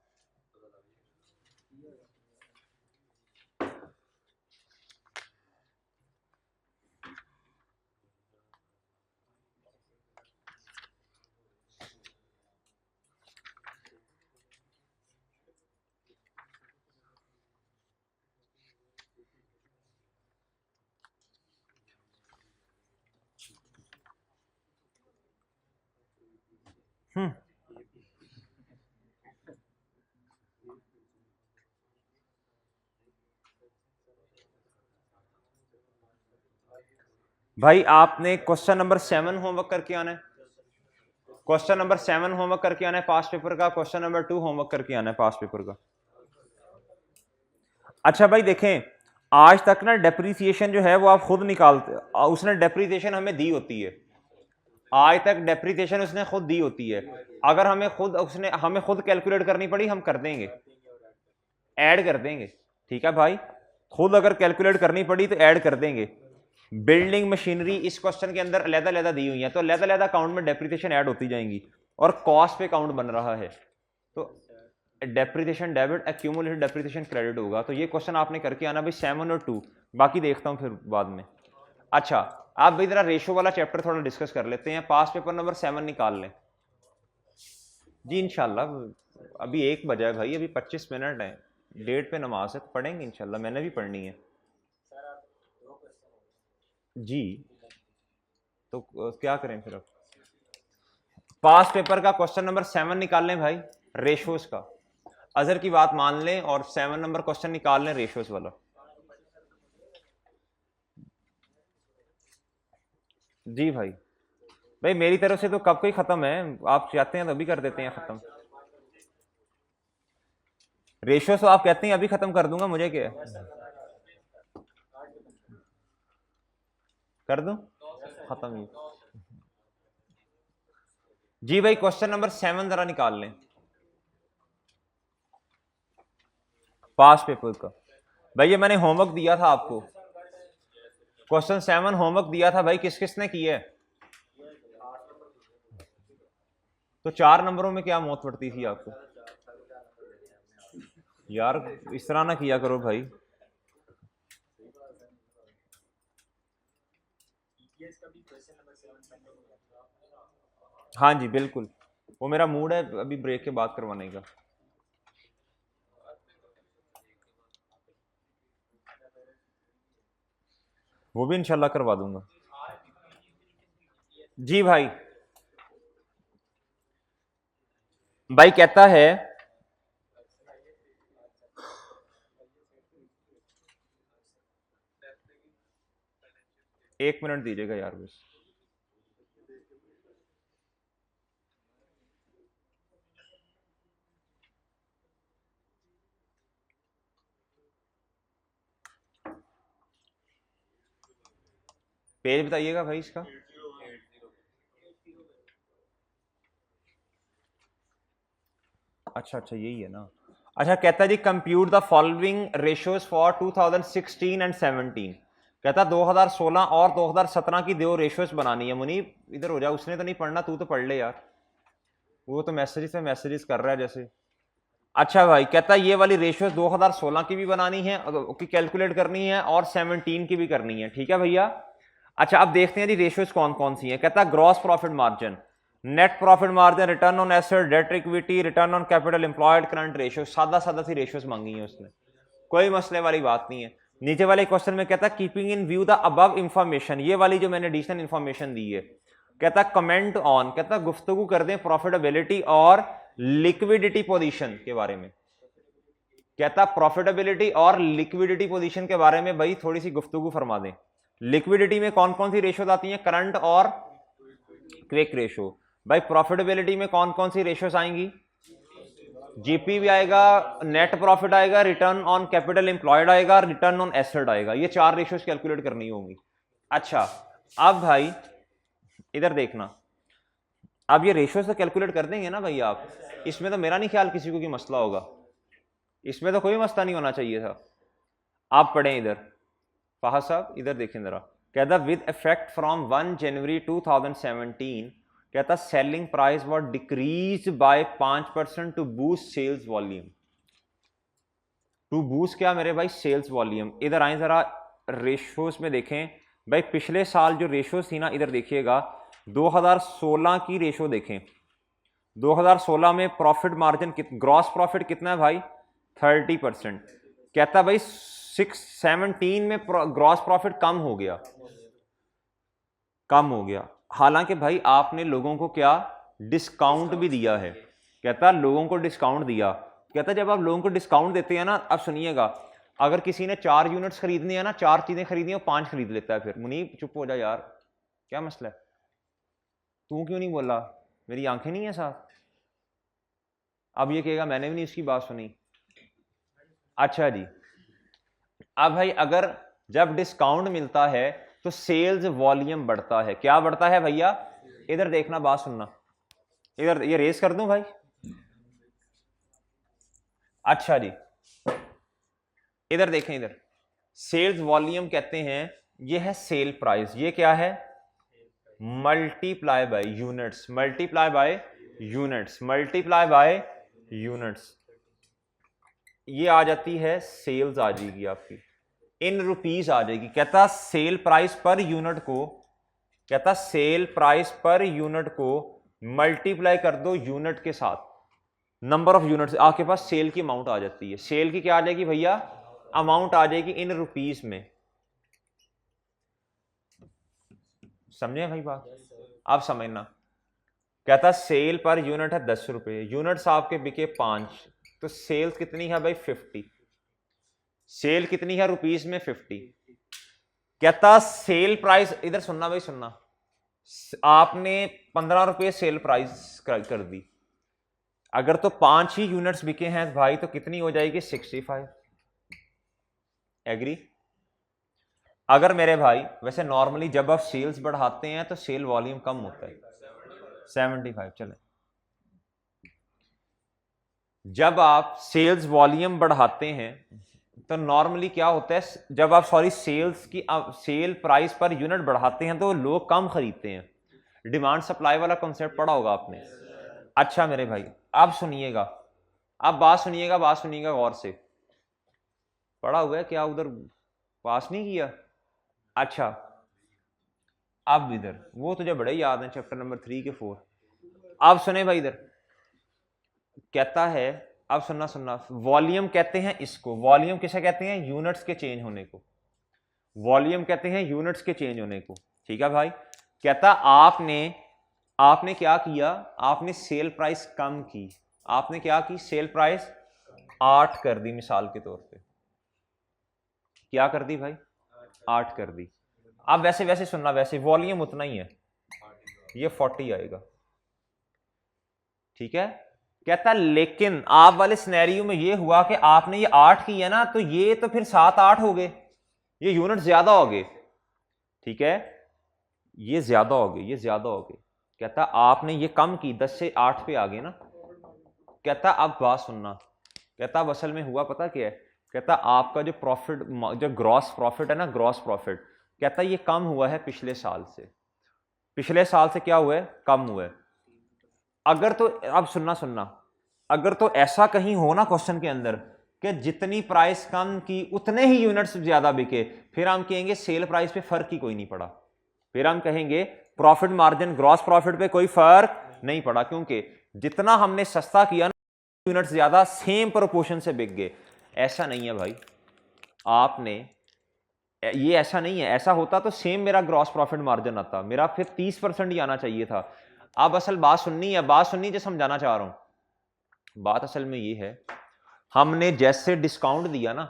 भाई आपने क्वेश्चन नंबर 7 होमवर्क करके आना है, क्वेश्चन नंबर 7 होमवर्क करके आना है पास पेपर का, क्वेश्चन नंबर 2 होमवर्क करके आना है पास पेपर का। अच्छा भाई देखें, आज तक ना डेप्रीसिएशन जो है वो आप खुद निकालते, उसने डेप्रीसिएशन हमें दी होती है, आज तक डेप्रीसिएशन उसने खुद दी होती है। अगर हमें खुद कैलकुलेट करनी पड़ी हम कर देंगे, ऐड कर देंगे, ठीक है भाई, खुद अगर कैलकुलेट करनी पड़ी तो ऐड कर देंगे। बिल्डिंग मशीनरी इस क्वेश्चन के अंदर अलग-अलग दी हुई है, तो अलग-अलग अकाउंट में डेप्रीसिएशन ऐड होती जाएंगी और कॉस्ट पे अकाउंट बन रहा है, तो depreciation debit, accumulated depreciation credit होगा। तो ये क्वेश्चन आपने करके आना भाई 7 और 2, बाकी देखता हूं फिर बाद में। अच्छा आप भाई जरा रेशो वाला चैप्टर थोड़ा डिस्कस कर लेते हैं, पास पेपर नंबर 7 निकाल लें जी इंशाल्लाह। अभी 1 बजा है भाई, अभी 25 मिनट है, डेट पे नमाज है, पढ़ेंगे इंशाल्लाह, मैंने भी पढ़नी है जी। तो क्या करें फिर, अब पास पेपर का क्वेश्चन नंबर 7 निकाल लें भाई, रेशोस का, अजहर की बात मान लें और 7 नंबर क्वेश्चन निकाल लें रेशोस वाला। जी भाई, भाई मेरी तरफ से तो कब को ही खत्म है, आप चाहते हैं तो अभी कर देते हैं खत्म। रेशोस तो आप कहते हैं अभी खत्म कर दूंगा, मुझे क्या है, कर दूं खत्म ही जी। भाई क्वेश्चन नंबर 7 जरा निकाल लें पास पेपर का। भाई ये मैंने होमवर्क दिया था आपको, क्वेश्चन 7 होमवर्क दिया था भाई, किस किसने किया है, तो 4 नंबरों में क्या मौत पड़ती थी आपको यार, इस तरह ना किया करो भाई। हाँ जी बिल्कुल, वो मेरा मूड है अभी ब्रेक के बाद करवाने का। वो भी इंशाल्लाह करवा दूंगा जी। भाई भाई कहता है, एक मिनट दीजिएगा यार बस, पेज बताइएगा भाई इसका। अच्छा यही है ना। अच्छा कहता है जी compute the following ratios for 2016 and 17। कहता 2016 और 2017 की दो रेशियोज बनानी है। मुनीब इधर हो जा, उसने तो नहीं पढ़ना, तू तो पढ़ ले यार, वो तो मैसेजेस कर रहा है जैसे। अच्छा भाई कहता है ये वाली रेशियोज 2016 की भी बनानी है, की कैलकुलेट करनी है, और 17 की भी करनी है। ठीक है भैया। अच्छा अब देखते हैं जी रेशियोज कौन कौन सी हैं। कहता है gross profit margin, net profit margin, return on asset, debt equity, return on capital employed, current ratio. सादा सादा सी रेशियोज मांगी है उसने, कोई मसले वाली बात नहीं है। नीचे वाले क्वेश्चन में कहता है keeping in view the above information, ये वाली जो मैंने एडिशनल इंफॉर्मेशन दी है। कहता है कमेंट ऑन, कहता है गुफ्तगू कर दें प्रॉफिटेबिलिटी और लिक्विडिटी पोजीशन के बारे में। कहता प्रॉफिटेबिलिटी और लिक्विडिटी पोजीशन के बारे में भाई थोड़ी सी गुफ्तगू फरमा दें। लिक्विडिटी में कौन कौन सी रेशियोज आती हैं? करंट और क्विक रेशियो। भाई प्रॉफिटेबिलिटी में कौन कौन सी रेशियोज आएंगी? जीपी भी आएगा, नेट प्रॉफिट आएगा, रिटर्न ऑन कैपिटल एम्प्लॉयड आएगा, रिटर्न ऑन एसेट आएगा। ये चार रेशियोज कैलकुलेट करनी होंगी। अच्छा अब भाई इधर देखना, अब ये रेशियोज तो कैलकुलेट कर देंगे ना भाई आप, इसमें तो मेरा नहीं ख्याल किसी को कि मसला होगा, इसमें तो कोई मसला नहीं होना चाहिए था। आप पढ़ें इधर, फाहद साहब इधर देखें जरा। कहता विद इफेक्ट फ्रॉम 1 जनवरी 2017, कहता selling price was decrease by 5% to boost sales volume. To boost क्या मेरे भाई? Sales volume. इधर आए जरा रेशियोज में देखें भाई, पिछले साल जो रेशियोज थी ना, इधर देखिएगा 2016 की रेशियो देखें। 2016 में प्रॉफिट मार्जिन ग्रॉस प्रॉफिट कितना है भाई? 30%। कहता भाई 17 में ग्रॉस प्रॉफिट कम हो गया, कम हो गया। हालांकि भाई आपने लोगों को क्या डिस्काउंट भी दिया है। कहता लोगों को डिस्काउंट दिया। कहता जब आप लोगों को डिस्काउंट देते हैं ना, अब सुनिएगा, अगर किसी ने 4 यूनिट्स खरीदनी है ना, 4 चीजें खरीदनी है, 5 खरीद लेता है। फिर मुनीब चुप हो जा यार, क्या मसला है? तू क्यों नहीं बोला? मेरी आंखें नहीं है साथ? अब ये कहेगा मैंने भी नहीं इसकी बात सुनी। अच्छा जी, अब भाई अगर जब डिस्काउंट मिलता है तो सेल्स वॉल्यूम बढ़ता है। क्या बढ़ता है भैया? इधर देखना, बात सुनना, इधर ये रेस कर दूं भाई। अच्छा जी, इधर देखें, इधर सेल्स वॉल्यूम कहते हैं, ये है सेल प्राइस। ये क्या है? Multiply by units, multiply by units, multiply by units. ये आ जाती है सेल्स, आ जाएगी आपकी इन रुपीस आ जाएगी। कहता सेल प्राइस पर यूनिट को, कहता सेल प्राइस पर यूनिट को मल्टीप्लाई कर दो यूनिट के साथ, नंबर ऑफ यूनिट्स, आपके पास सेल की अमाउंट आ जाती है। सेल की क्या आ जाएगी भैया? अमाउंट आ जाएगी इन रुपीस में। समझे भाई बात? आप समझना। कहता सेल पर यूनिट है 10 रुपए, यूनिट्स आपके बिके 5, तो सेल्स कितनी है भाई? 50। सेल कितनी है रुपीस में? 50। कहता सेल प्राइस, इधर सुनना भाई सुनना, आपने 15 रुपए सेल प्राइस कर दी। अगर तो 5 ही यूनिट्स बिके हैं भाई, तो कितनी हो जाएगी? 65। एग्री? अगर मेरे भाई वैसे नॉर्मली जब आप सेल्स बढ़ाते हैं तो सेल वॉल्यूम कम होता है, 75। चले, जब आप सेल्स वॉल्यूम बढ़ाते हैं तो नॉर्मली क्या होता है, जब आप सेल्स की सेल प्राइस पर यूनिट बढ़ाते हैं तो लोग कम खरीदते हैं। डिमांड सप्लाई वाला कॉन्सेप्ट पढ़ा होगा आपने। अच्छा मेरे भाई अब सुनिएगा, अब बात सुनिएगा, बात सुनिएगा गौर से। पढ़ा हुआ है क्या? उधर पास नहीं किया? अच्छा अब इधर, वो तुझे बड़े याद है, चैप्टर नंबर 3 के 4। अब सुने भाई, इधर कहता है, अब सुनना सुनना, वॉल्यूम कहते हैं इसको, वॉल्यूम किसे कहते हैं? यूनिट्स के चेंज होने को। वॉल्यूम कहते हैं यूनिट्स के चेंज होने को। ठीक है भाई। कहता आपने क्या किया? आपने सेल प्राइस कम की। आपने क्या की? सेल प्राइस 8 कर दी मिसाल के तौर पे। क्या कर दी भाई? 8 कर दी। अब वैसे वैसे सुनना, वैसे वॉल्यूम उतना ही है, ये 40 आएगा। ठीक है। कहता लेकिन आप वाले सिनेरियो में ये हुआ कि आपने ये 8 की है ना, तो ये तो फिर 7-8 हो गए, ये यूनिट ज्यादा हो गए। ठीक है, ये ज्यादा हो गए, ये ज्यादा हो गए। कहता आपने ये कम की, 10 से 8 पे आ गए ना। कहता अब बात सुनना, कहता अब असल में हुआ पता क्या है, कहता आपका जो प्रॉफिट, जो ग्रॉस प्रॉफिट है ना, ग्रॉस प्रॉफिट, कहता ये कम हुआ है पिछले साल से। पिछले साल से क्या हुआ है, कम हुआ है। अगर तो अब सुनना, अगर तो ऐसा कहीं हो ना क्वेश्चन के अंदर कि जितनी प्राइस कम की उतने ही यूनिट्स ज्यादा बिके, फिर हम कहेंगे सेल प्राइस पे फर्क ही कोई नहीं पड़ा, फिर हम कहेंगे प्रॉफिट मार्जिन ग्रॉस प्रॉफिट पे कोई फर्क नहीं पड़ा, क्योंकि जितना हमने सस्ता किया ना यूनिट्स ज्यादा सेम प्रोपोर्शन से बिक गए। ऐसा नहीं है भाई, आपने ये ऐसा नहीं है, ऐसा होता तो सेम मेरा ग्रॉस प्रॉफिट मार्जिन आता, मेरा फिर 30% ही आना चाहिए था। अब असल बात सुननी है, बात सुननी जो समझाना चाह रहा हूं। बात असल में ये है, हमने जैसे डिस्काउंट दिया ना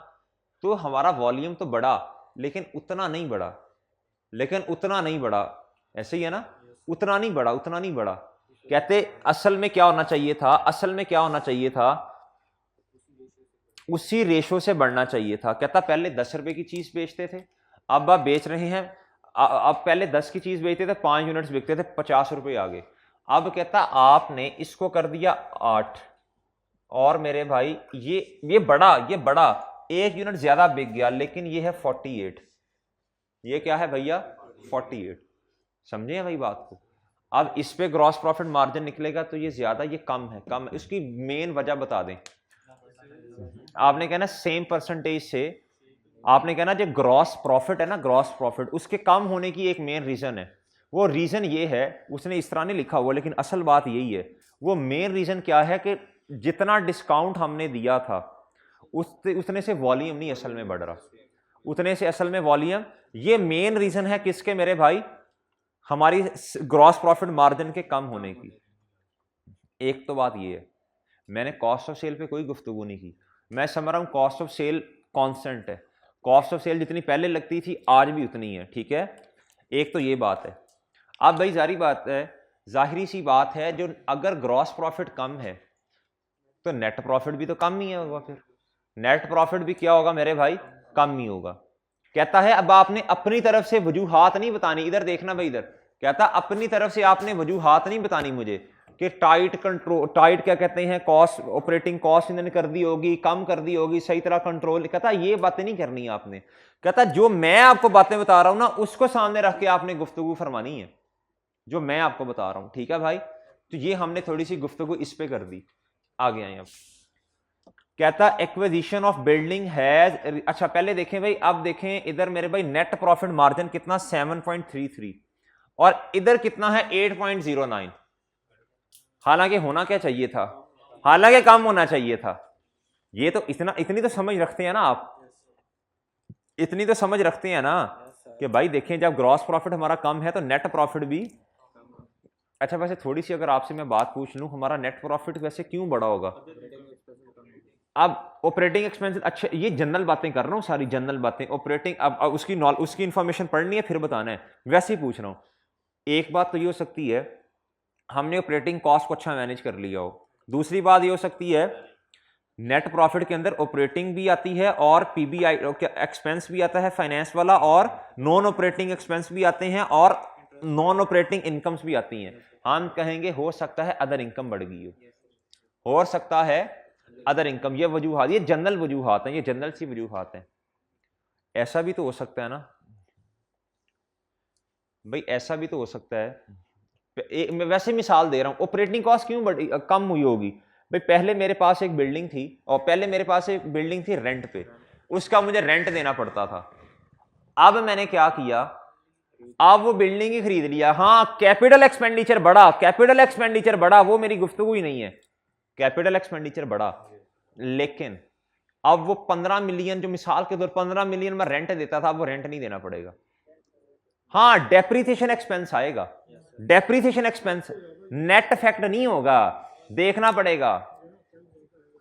तो हमारा वॉल्यूम तो बढ़ा, लेकिन उतना नहीं बढ़ा, ऐसे ही है ना, उतना नहीं बढ़ा। कहते असल में क्या होना चाहिए था, उसी रेशो से बढ़ना चाहिए था। कहता पहले 10 रुपए की चीज बेचते थे, अब आप बेच रहे हैं, अब पहले 10 की चीज बेचते थे, 5 यूनिट्स बिकते थे, 50 रुपए आ गए। अब कहता आपने इसको कर दिया 8, और मेरे भाई ये बड़ा 1 यूनिट ज्यादा बिक गया, लेकिन ये है 48। ये क्या है भैया, 48। समझे भाई बात को। अब इस पे ग्रॉस प्रॉफिट मार्जिन निकलेगा तो ये ज्यादा, ये कम है। इसकी मेन वजह बता दें। आपने कहना सेम परसेंटेज से, आपने कहना जो ग्रॉस प्रॉफिट है ना, ग्रॉस प्रॉफिट उसके कम होने की एक मेन रीजन है। वो रीजन ये है, उसने इस तरह नहीं लिखा हुआ, लेकिन असल बात यही है। वो मेन रीजन क्या है कि जितना डिस्काउंट हमने दिया था उतने से वॉल्यूम नहीं असल में बढ़ रहा, उतने से असल में वॉल्यूम। ये मेन रीजन है किसके मेरे भाई, हमारी ग्रॉस प्रॉफिट मार्जिन के कम होने की। एक तो बात ये है, मैंने कॉस्ट ऑफ सेल पे कोई गुफ्तगू नहीं की, मैं समझ रहा हूं कॉस्ट ऑफ सेल कांस्टेंट है, कॉस्ट ऑफ सेल जितनी पहले लगती थी आज भी उतनी है, ठीक है। एक तो ये बात है। अब भाई जाहिरी सी बात है, जो अगर ग्रॉस प्रॉफिट कम है तो नेट प्रॉफिट भी तो कम ही होगा, फिर नेट प्रॉफिट भी क्या होगा मेरे भाई, कम ही होगा। कहता है अब आपने अपनी तरफ से वजूहात नहीं बतानी, इधर देखना भाई, इधर कहता अपनी तरफ से आपने वजूहात नहीं बतानी मुझे कि टाइट कंट्रोल, टाइट क्या कहते हैं, कॉस्ट, ऑपरेटिंग कॉस्ट इन्होंने कर दी होगी, कम कर दी होगी, सही तरह कंट्रोल। कहता ये बातें नहीं करनी आपने। कहता जो मैं आपको बातें बता रहा हूं ना उसको सामने रख के आपने गुफ्तगू फरमानी है, जो मैं आपको बता रहा हूं, ठीक है भाई। तो ये हमने थोड़ी सी गुफ्तगू इस पे कर दी, आगे आए अब। कहता एक्विजिशन ऑफ बिल्डिंग हैज, अच्छा पहले देखें भाई, अब देखें इधर मेरे भाई नेट प्रॉफिट मार्जिन कितना 7.33 और इधर कितना है 8.09। हालांकि होना क्या चाहिए था, हालांकि कम होना चाहिए था। ये तो इतनी तो समझ रखते हैं ना आप, इतनी तो समझ रखते हैं ना कि भाई देखें जब ग्रॉस प्रॉफिट हमारा कम है तो नेट प्रॉफिट भी। अच्छा वैसे थोड़ी सी अगर आपसे मैं बात पूछ लूं, हमारा नेट प्रॉफिट वैसे क्यों बड़ा होगा? अब ऑपरेटिंग एक्सपेंस, अच्छा ये जनरल बातें कर रहा हूँ, सारी जनरल बातें ऑपरेटिंग, अब उसकी इंफॉर्मेशन पढ़नी है फिर बताना है, वैसे ही पूछ रहा हूँ। एक बात तो ये हो सकती है हमने ऑपरेटिंग कॉस्ट को अच्छा मैनेज कर लिया हो, दूसरी बात ये हो सकती है नेट प्रॉफिट के अंदर ऑपरेटिंग भी आती है और पीबीआई एक्सपेंस भी आता है फाइनेंस वाला, और नॉन ऑपरेटिंग एक्सपेंस भी आते हैं और नॉन ऑपरेटिंग इनकम्स भी आती हैं। हम कहेंगे हो सकता है अदर इनकम बढ़ गई हो सकता है अदर इनकम। ये वजूहात, ये जनरल वजूहात हैं, ये जनरल सी वजूहात हैं। ऐसा भी तो हो सकता है ना भाई, ऐसा भी तो हो सकता है। मैं वैसे मिसाल दे रहा हूं, ऑपरेटिंग कॉस्ट क्यों बढ़ी, कम हुई होगी भाई? पहले मेरे पास एक बिल्डिंग थी, और पहले मेरे पास एक बिल्डिंग थी रेंट पे, उसका मुझे रेंट देना पड़ता था। अब मैंने क्या किया, अब वो बिल्डिंग ही खरीद लिया। हाँ कैपिटल एक्सपेंडिचर बढ़ा, कैपिटल एक्सपेंडिचर बढ़ा, वो मेरी गुफ्तगू ही नहीं है, कैपिटल एक्सपेंडिचर बढ़ा, लेकिन अब वो 15 मिलियन जो मिसाल के तौर 15 मिलियन में रेंट देता था, अब वो रेंट नहीं देना पड़ेगा। हाँ डेप्रीसिएशन एक्सपेंस आएगा, डेप्रीसिएशन एक्सपेंस नेट इफेक्ट नहीं होगा, देखना पड़ेगा।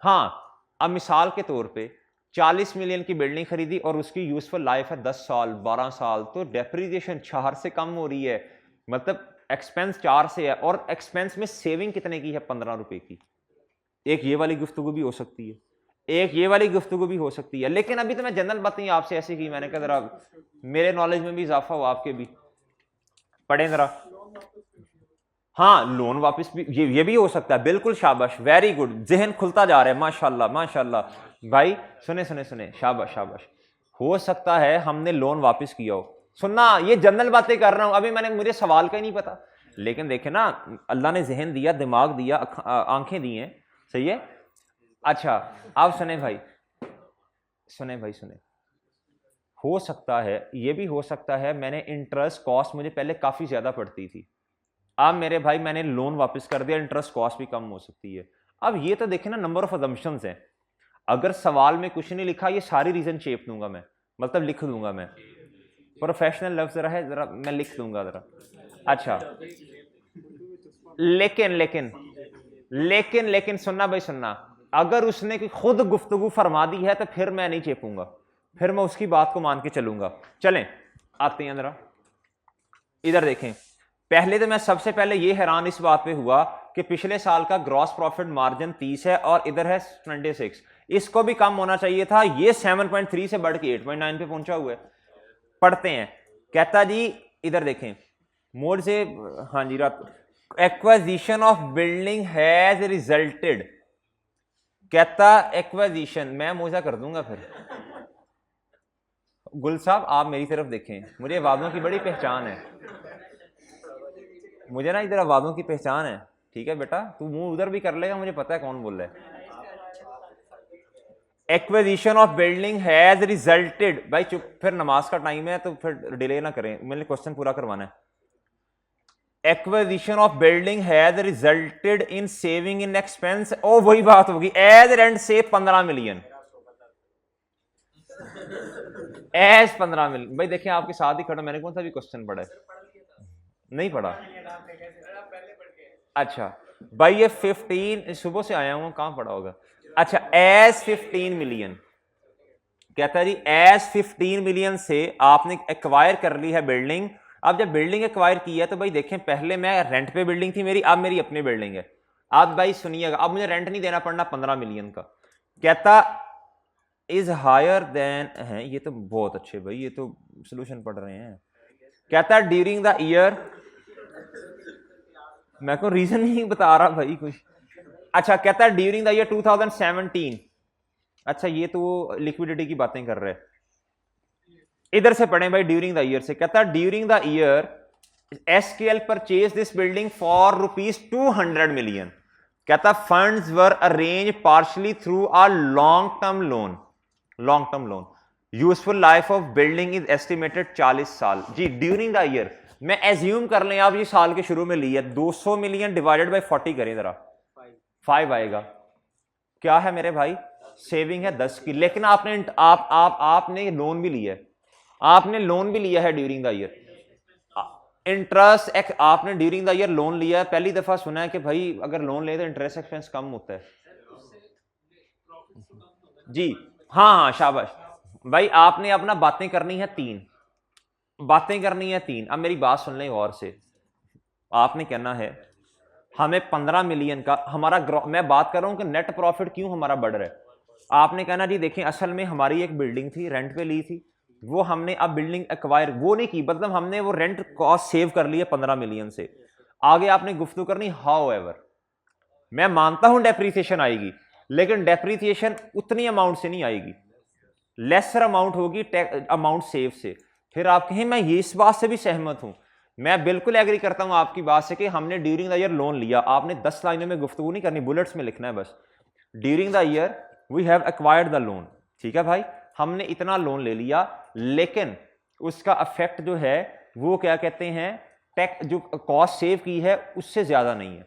हाँ अब मिसाल के तौर पे 40 मिलियन की बिल्डिंग खरीदी और उसकी यूजफुल लाइफ है 10 साल 12 साल, तो डेप्रीसिएशन 4 से कम हो रही है, मतलब एक्सपेंस 4 से है, और एक्सपेंस में सेविंग कितने की है, 15 रुपए की। एक ये वाली गुफ्तगू भी हो सकती है, एक ये वाली गुफ्तगू भी हो सकती है। लेकिन अभी तो मैं जनरल बातें आपसे ऐसे की, मैंने कहा जरा मेरे नॉलेज में भी इजाफा हो, आपके भी पढ़ें जरा। हाँ लोन वापस भी, ये भी हो सकता है, बिल्कुल शाबाश, वेरी गुड, जहन खुलता जा रहा है, माशाल्लाह माशाल्लाह। भाई सुने सुने सुने, शाबाश शाबाश। हो सकता है हमने लोन वापस किया हो, सुनना ये जनरल बातें कर रहा हूं, अभी मैंने, मुझे सवाल का ही नहीं पता, लेकिन देखे ना अल्लाह ने जहन दिया, दिमाग दिया, आंखें दी हैं, सही है। अच्छा आप सुने भाई, सुने भाई सुने, हो सकता है, ये भी हो सकता है मैंने इंटरेस्ट कॉस्ट मुझे पहले काफी ज्यादा पड़ती थी, अब मेरे भाई मैंने लोन वापस कर दिया, इंटरेस्ट कॉस्ट भी कम हो सकती है। अब ये तो देखे ना नंबर ऑफ अजम्पशंस हैं, अगर सवाल में कुछ नहीं लिखा, ये सारी रीजन चेप दूंगा मैं, मतलब लिख दूंगा मैं, प्रोफेशनल लफ्ज जरा है, जरा मैं लिख दूंगा जरा। अच्छा लेकिन लेकिन लेकिन लेकिन सुनना भाई सुनना, अगर उसने खुद गुफ्तगू फरमा दी है तो फिर मैं नहीं चेपूंगा, फिर मैं उसकी बात को मान के चलूंगा। चलें आते हैं जरा इधर देखें। पहले तो मैं सबसे पहले ये हैरान इस बात पे हुआ कि पिछले साल का ग्रॉस प्रॉफिट मार्जिन 30 है और इधर है 26, इसको भी कम होना चाहिए था, ये 7.3 से बढ़ के 8.9 पे पहुंचा हुआ है। पढ़ते हैं, कहता जी इधर देखें मोड से, हाँ जी रात, acquisition of building has resulted, कहता एक्वाजिशन, मैं मोजा कर दूंगा फिर। गुल साहब आप मेरी तरफ देखें, मुझे वादों की बड़ी पहचान है, मुझे ना इधर आवाजों की पहचान है, ठीक है बेटा, तू मुंह उधर भी कर लेगा, मुझे पता है कौन बोल रहा है। Acquisition of building has resulted, भाई चुप, फिर नमाज का टाइम है तो फिर डिले ना करें, मैंने क्वेश्चन पूरा करवाना है। Acquisition of building has resulted in saving in expense, ओ वही बात होगी, एज रेंट से 15 मिलियन, एज 15 मिलियन। भाई देखिए आपके साथ ही खड़ा, मैंने कौन सा भी क्वेश्चन पढ़ा है, नहीं पढ़ा। अच्छा भाई ये 15, सुबह से आया हूं, कहां पढ़ा होगा। अच्छा एज 15 मिलियन, कहता है जी एज 15 मिलियन से आपने एक्वायर कर ली है बिल्डिंग। अब जब बिल्डिंग एक्वायर की है तो भाई देखें, पहले मैं रेंट पे बिल्डिंग थी मेरी, अब मेरी अपनी बिल्डिंग है। अब भाई सुनिएगा, अब मुझे रेंट नहीं देना पड़ना 15 मिलियन का। कहता इज हायर देन है, ये तो बहुत अच्छे भाई, ये तो सोल्यूशन पढ़ रहे हैं। कहता ड्यूरिंग द ईयर, मैं को रीजन नहीं बता रहा भाई कुछ। अच्छा कहता है ड्यूरिंग द ईयर 2017, अच्छा ये तो लिक्विडिटी की बातें कर रहे हैं, इधर से पढ़ें भाई ड्यूरिंग द ईयर से। कहता है during the year SKL purchase this building for ₹200 million. कहता funds were arrange partially through a long term loan, long term loan, useful life of building is estimated 40 साल। जी ड्यूरिंग द ईयर, मैं assume कर लें आप ये साल के शुरू में ली है, 200 मिलियन डिवाइडेड बाय 40 करें जरा, 5 आएगा। क्या है मेरे भाई, सेविंग है 10 की, लेकिन आपने आपने लोन भी लिया है, आपने लोन भी लिया है ड्यूरिंग द ईयर, इंटरेस्ट आपने ड्यूरिंग द ईयर लोन लिया है। पहली दफा सुना है कि भाई अगर लोन ले तो इंटरेस्ट एक्सपेंस कम होता है। जी हाँ हाँ शाबाश भाई, आपने अपना बातें करनी है 3 बातें करनी है 3। अब मेरी बात सुन लें गौर से, आपने कहना है हमें 15 मिलियन का हमारा, मैं बात कर रहा हूं कि नेट प्रॉफिट क्यों हमारा बढ़ रहा है। आपने कहना जी देखें असल में हमारी एक बिल्डिंग थी, रेंट पे ली थी, वो हमने अब बिल्डिंग एक्वायर वो नहीं की, मतलब हमने वो रेंट कॉस्ट सेव कर ली है 15 मिलियन से। आगे आपने गुफ्तगू करनी, हाउ एवर मैं मानता हूं डेप्रीसिएशन आएगी, लेकिन डेप्रीसिएशन उतनी अमाउंट से नहीं आएगी, लेसर अमाउंट होगी अमाउंट सेव से। फिर आप कहें मैं ये इस बात से भी सहमत हूं, मैं बिल्कुल एग्री करता हूं आपकी बात से कि हमने ड्यूरिंग द ईयर लोन लिया, आपने 10 लाइनों में गुफ्तगू नहीं करनी, बुलेट्स में लिखना है बस, during the year we have acquired the loan, ठीक है भाई, हमने इतना लोन ले लिया, लेकिन उसका अफेक्ट जो है वो क्या कहते हैं, टैक्स जो कॉस्ट सेव की है उससे ज्यादा नहीं है।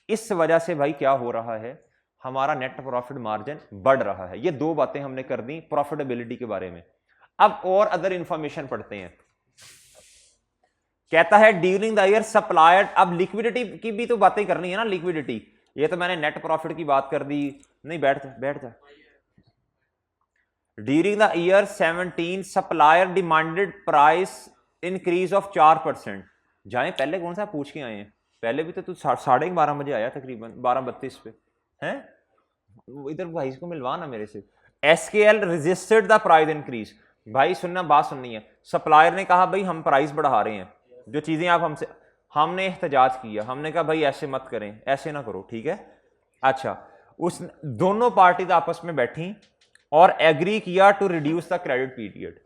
इस वजह से भाई क्या हो रहा है, हमारा नेट प्रॉफिट मार्जिन बढ़ रहा है। ये 2 बातें हमने कर दी प्रॉफिटेबिलिटी के बारे में। अब और अदर इंफॉर्मेशन पढ़ते हैं। कहता है ड्यूरिंग द ईयर सप्लायर, अब लिक्विडिटी की भी तो बातें करनी है ना, लिक्विडिटी, ये तो मैंने नेट प्रॉफिट की बात कर दी, नहीं बैठ जा। During the year 17 supplier demanded price increase of 4%। जाए पहले कौन सा पूछ के आए हैं, पहले भी तो तू 12:30 बजे आया तकरीबन 12:32 पे हैं, इधर भाई इसको मिलवा ना मेरे से। एसकेएल रजिस्टर्ड द प्राइस इंक्रीज, भाई सुनना, बात सुननी है, सप्लायर ने कहा भाई हम प्राइस बढ़ा रहे हैं, जो चीजें आप हमसे, हमने एहतजाज किया, हमने कहा भाई ऐसे मत करें, ऐसे ना करो, ठीक है। अच्छा, उस दोनों पार्टीज आपस में बैठी और एग्री किया to reduce the credit period.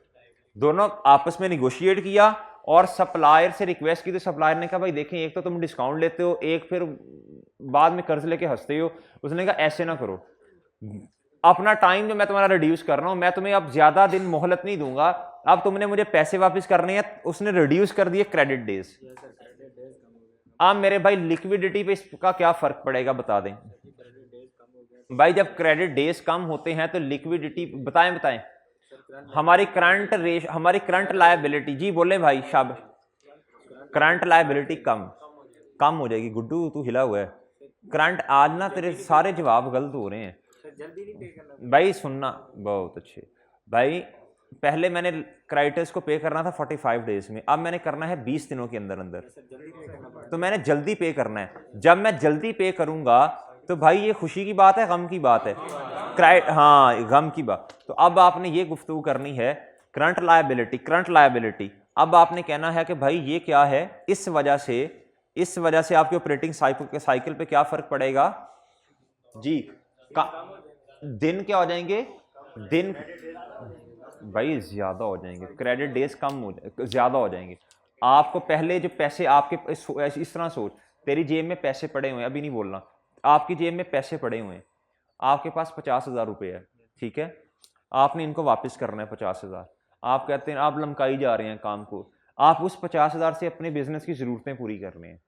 दोनों आपस में निगोशिएट किया और सप्लायर से रिक्वेस्ट की, तो सप्लायर ने कहा भाई देखें, एक तो तुम डिस्काउंट लेते हो, एक फिर बाद में कर्ज लेके हंसते हो। उसने कहा ऐसे ना करो, अपना टाइम जो मैं तुम्हारा रिड्यूस कर रहा हूं, मैं तुम्हें अब ज्यादा दिन मोहलत नहीं दूंगा, अब तुमने मुझे पैसे वापस करने हैं। उसने रिड्यूस कर दिए क्रेडिट डेज। अब मेरे भाई लिक्विडिटी पे इसका क्या फर्क पड़ेगा बता दें भाई। जब क्रेडिट डेज कम होते हैं तो लिक्विडिटी, बताएं हमारी करंट लायबिलिटी, जी बोले भाई शाबाश, करंट लायबिलिटी कम हो जाएगी। गुड्डू तू हिला हुआ है, करंट आज ना तेरे सारे जवाब गलत हो रहे हैं जल्दी नहीं पे करना भाई। सुनना बहुत अच्छे भाई, पहले मैंने क्राइटर्स को पे करना था 45 डेज में, अब मैंने करना है 20 दिनों के अंदर अंदर। जल्दी पे करना पड़ेगा। तो मैंने जल्दी पे करना है। जब मैं जल्दी पे करूंगा तो भाई ये खुशी की बात है, गम की बात है? हाँ, गम की बात। तो अब आपने ये गुफ्तगू करनी है करंट लायबिलिटी। अब आपने कहना है कि भाई ये क्या है, इस वजह से आपके ऑपरेटिंग साइकिल पे क्या फर्क पड़ेगा जी। दिन क्या हो जाएंगे, दिन भाई ज्यादा हो जाएंगे, क्रेडिट डेज ज्यादा हो जाएंगे। आपको पहले जो पैसे आपके इस तरह सोच, तेरी जेब में पैसे पड़े हुए हैं, अभी नहीं बोलना, आपकी जेब में पैसे पड़े हुए हैं, आपके पास 50,000 रुपये है, ठीक है। आपने इनको वापस करना है 50,000। आप कहते हैं आप लमकाई जा रहे हैं काम को, आप उस 50,000 से अपने बिजनेस की जरूरतें पूरी कर रहे हैं।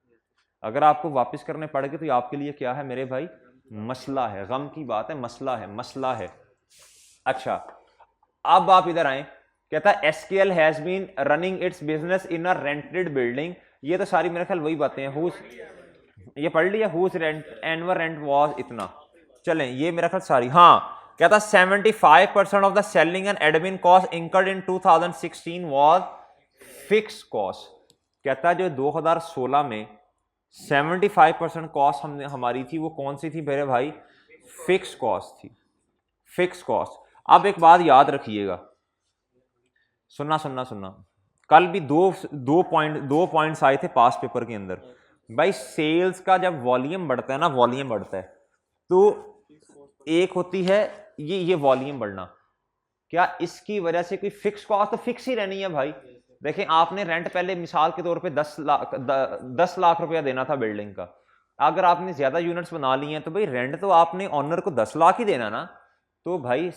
अगर आपको वापस करने पड़ गए तो ये आपके लिए क्या है मेरे भाई, मसला है, गम की बात है, मसला है। अच्छा, अब आप इधर आए, कहता है SKL has been running its business in a rented building. ये तो सारी मेरे ख्याल वही बातें हैं, ये पढ़ लिया, whose rent annual rent was इतना। चलें, ये मेरा ख्याल सारी, हाँ। कहता 75% of the selling and admin cost incurred in 2016 was fixed cost. कहता जो 2016 में 75% कॉस्ट हमारी थी, वो कौन सी थी मेरे भाई, फिक्स कॉस्ट थी, फिक्स कॉस्ट। अब एक बात याद रखिएगा, सुनना, कल भी दो पॉइंट्स आए थे पास पेपर के अंदर भाई। सेल्स का जब वॉल्यूम बढ़ता है ना, तो एक होती है ये वॉल्यूम बढ़ना, क्या इसकी वजह से कोई फिक्स कॉस्ट तो फिक्स ही रहनी है भाई। देखें, आपने रेंट पहले मिसाल के तौर पे 10 लाख रुपया देना था बिल्डिंग का, अगर आपने ज्यादा यूनिट्स बना लिए हैं तो भाई रेंट तो आपने ऑनर को 10 लाख ही देना ना। तो भाई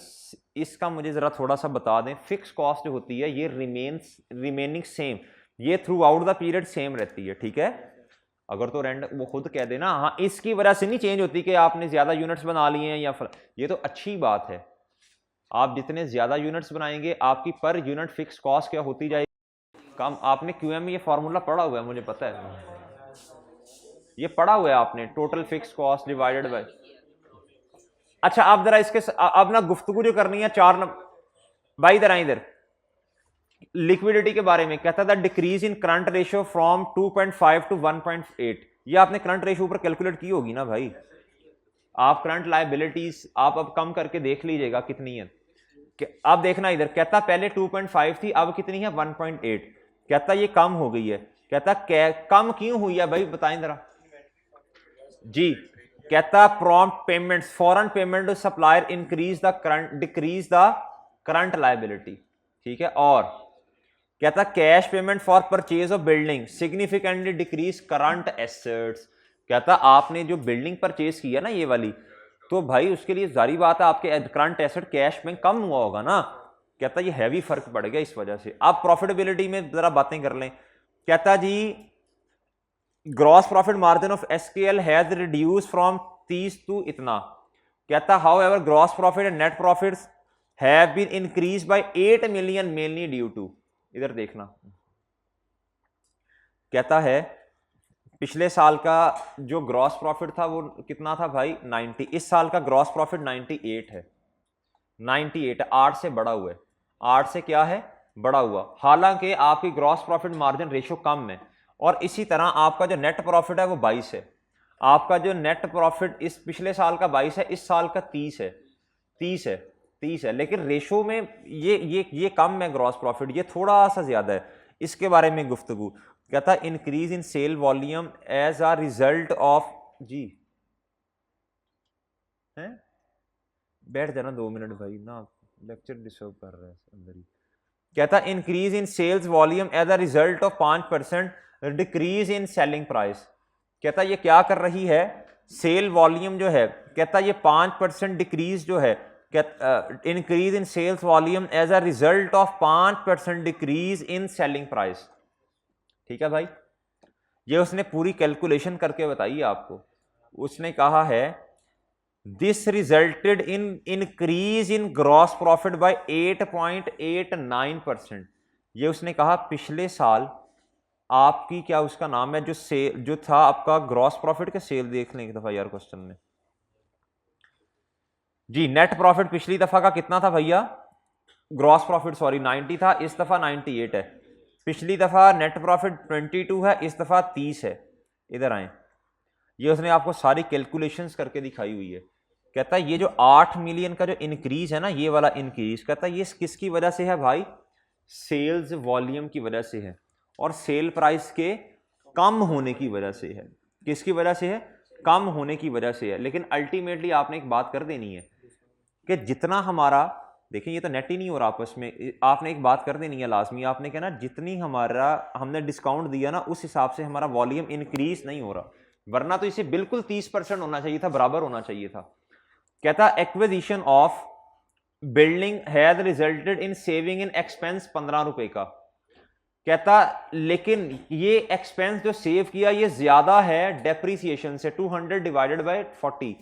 इसका मुझे जरा थोड़ा सा बता दें, फिक्स कॉस्ट जो होती है ये रिमेनिंग सेम, ये through out the period same रहती है, ठीक है। अगर तो रेंट वो खुद कह देना, हाँ इसकी वजह से नहीं चेंज होती कि आपने ज्यादा यूनिट्स बना लिए हैं या ये तो अच्छी बात है। आप जितने ज्यादा यूनिट्स बनाएंगे आपकी पर यूनिट फिक्स कॉस्ट क्या होती जाएगी, कम। आपने क्यूएम में ये फॉर्मूला पढ़ा हुआ है, मुझे पता है, ये पढ़ा हुआ है आपने, total fix cost divided by. अच्छा, आप जरा इसके अब ना गुफ्तगू जो करनी है 4 नंबर भाई, इधर लिक्विडिटी के बारे में कहता था decrease in current ratio from 2.5 to 1.8। ये आपने करंट रेशियो ऊपर कैलकुलेट की होगी ना भाई। आप करंट लायबिलिटीज आप अब कम करके देख लीजिएगा कितनी है। अब देखना इधर, कहता पहले 2.5 थी, अब कितनी है 1.8। कहता ये कम हो गई है। कहता कम क्यों हुई है भाई, बताएं जरा जी। कहता prompt payments, foreign payment to supplier increase the current, decrease the current liability, ठीक है। और कहता cash payment for purchase of building significantly decrease current assets. कहता आपने जो बिल्डिंग परचेज की है ना ये वाली, तो भाई उसके लिए जारी बात है आपके करंट एसेट कैश में कम हुआ होगा ना। कहता ये हैवी फर्क पड़ गया इस वजह से। आप प्रॉफिटेबिलिटी में जरा बातें कर लें। कहता जी gross profit margin of SKL has reduce from 30 to इतना। कहता however gross profit and net profits have been increase by 8 million mainly due to, इधर देखना। कहता है पिछले साल का जो ग्रॉस प्रॉफिट था वो कितना था भाई 90, इस साल का ग्रॉस प्रॉफिट 98 है, 98 8 से बड़ा हुआ है, 8 से क्या है बड़ा हुआ। हालांकि आपकी ग्रॉस प्रॉफिट मार्जिन रेशियो कम है, और इसी तरह आपका जो नेट प्रॉफिट है वो 22 है। आपका जो नेट प्रॉफिट इस पिछले साल का 22 है, इस साल का 30 है, लेकिन रेशो में ये कम है ग्रॉस प्रॉफिट, ये थोड़ा सा ज्यादा है। इसके बारे में गुफ्तगू कहता increase in sale volume as a result of जी हैं, बैठ जाना 2 मिनट भाई ना, लेक्चर डिस्टर्ब कर रहा है अंदर ही। कहता increase in sales volume as a result of 5% decrease in selling price. कहता ये क्या कर रही है, सेल वॉल्यूम जो है, कहता ये 5% डिक्रीज जो है, increase in sales volume as a result of 5% decrease in selling price. ठीक है भाई, ये उसने पूरी कैलकुलेशन करके बताई आपको। उसने कहा है this resulted in increase in gross profit by 8.89%। ये उसने कहा पिछले साल आपकी क्या उसका नाम है जो था आपका ग्रॉस प्रॉफिट के सेल देख लें एक दफा यार क्वेश्चन में जी। नेट प्रॉफिट पिछली दफा का कितना था भैया, ग्रॉस प्रॉफिट सॉरी 90 था, इस दफा 98 है। पिछली दफा नेट प्रॉफिट 22 है, इस दफा 30 है। इधर आए, ये उसने आपको सारी कैलकुलेशंस करके दिखाई हुई है। कहता है ये जो 8 मिलियन का जो इंक्रीज है ना, ये वाला इंक्रीज, कहता है ये किसकी वजह से है भाई, सेल्स वॉल्यूम की वजह से है और सेल प्राइस के कम होने की वजह से है। किसकी वजह से है, कम होने की वजह से है। लेकिन अल्टीमेटली आपने एक बात कर देनी है कि जितना हमारा, देखिए ये तो नेट ही नहीं हो रहा आपस में, आपने एक बात कर देनी है लाजमी, आपने कहना जितनी हमारा हमने डिस्काउंट दिया ना उस हिसाब से हमारा वॉल्यूम इंक्रीज नहीं हो रहा, वरना तो इसे बिल्कुल 30% होना चाहिए था, बराबर होना चाहिए था। कहता acquisition of building has resulted in saving in expense 15 रुपए का। कहता लेकिन ये एक्सपेंस जो सेव किया ये ज्यादा है डेप्रीसिएशन से, 200 डिवाइडेड बाय 40।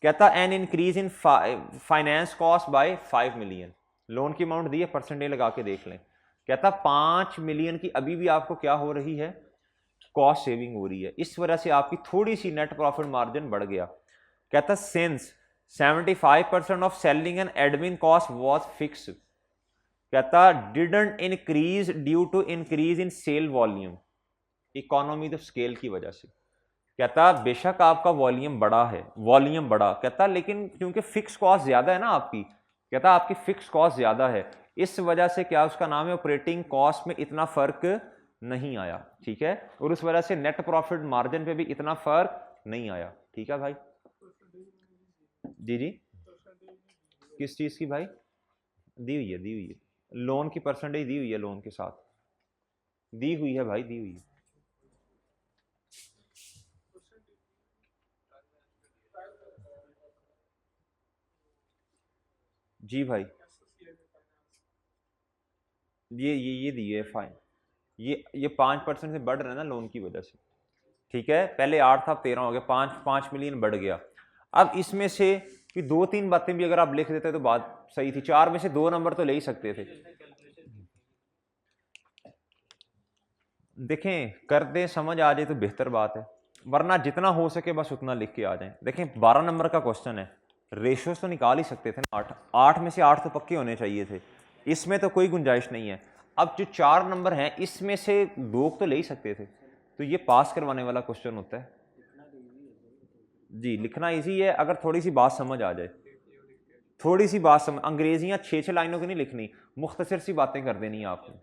कहता an increase in finance cost by 5 million. Loan की अमाउंट दी है, परसेंटेज लगा के देख लें। कहता 5 मिलियन की अभी भी आपको क्या हो रही है, कॉस्ट सेविंग हो रही है। इस वजह से आपकी थोड़ी सी नेट प्रॉफिट मार्जिन बढ़ गया। कहता since 75% of selling and admin cost was fix. कहता didn't increase due to increase in sale volume, economy of scale की वजह से। कहता बेशक आपका वॉल्यूम बड़ा है, वॉल्यूम बड़ा, कहता लेकिन क्योंकि फिक्स कॉस्ट ज्यादा है ना आपकी, कहता आपकी फिक्स कॉस्ट ज्यादा है, इस वजह से क्या उसका नाम है ऑपरेटिंग कॉस्ट में इतना फर्क नहीं आया। ठीक है, और उस वजह से नेट प्रॉफिट मार्जिन पे भी इतना फर्क नहीं आया। ठीक है भाई, जी जी किस चीज की भाई, दी हुई है, दी हुई है, लोन की परसेंटेज दी हुई है, लोन के साथ दी हुई है भाई, दी हुई है। जी भाई, ये दी है फाइन, ये 5% से बढ़ रहा है ना लोन की वजह से। ठीक है, पहले 8 था, 13 हो गया, 5 मिलियन बढ़ गया। अब इसमें से कि 2-3 बातें भी अगर आप लिख देते तो बात सही थी, 4 में से 2 नंबर तो ले ही सकते थे। देखें कर दें, समझ आ जाए तो बेहतर बात है, वरना जितना हो सके बस उतना लिख के आ जाएं। देखें 12 नंबर का क्वेश्चन है, रेशियोज तो निकाल ही सकते थे ना, 8 में से 8 तो पक्के होने चाहिए थे, इसमें तो कोई गुंजाइश नहीं है। अब जो 4 नंबर हैं इसमें से 2 तो ले ही सकते थे, तो ये पास करवाने वाला क्वेश्चन होता है। जी लिखना इजी है अगर थोड़ी सी बात समझ आ जाए, थोड़ी सी बात समझ, अंग्रेजियां 6-6 लाइनों की नहीं लिखनी, मुख्तसर सी बातें कर देनी है आपने।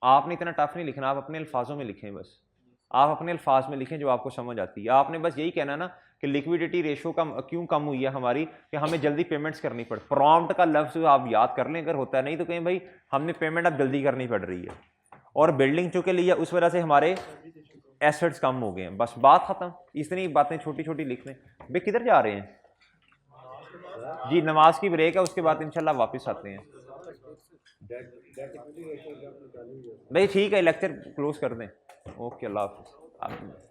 आपने इतना टफ नहीं लिखना, आप अपने अल्फाजों में लिखें, बस आप अपने अल्फाज में लिखें जो आपको समझ आती है। आपने बस यही कहना ना कि लिक्विडिटी रेशो क्यों कम हुई है हमारी, कि हमें जल्दी पेमेंट्स करनी पड़, प्रॉम्प्ट का लफ्ज आप याद कर लें अगर होता है, नहीं तो कहीं भाई हमने पेमेंट अब जल्दी करनी पड़ रही है और बिल्डिंग चूंकि ली है उस वजह से हमारे एसेट्स कम हो गए हैं, बस बात खत्म। इतनी बातें छोटी छोटी लिख लें। भाई किधर जा रहे हैं जी, नमाज की ब्रेक है, उसके बाद इंशाल्लाह वापस आते हैं। भाई ठीक है, लेक्चर क्लोज कर दें। ओके, अल्लाह हाफिज़।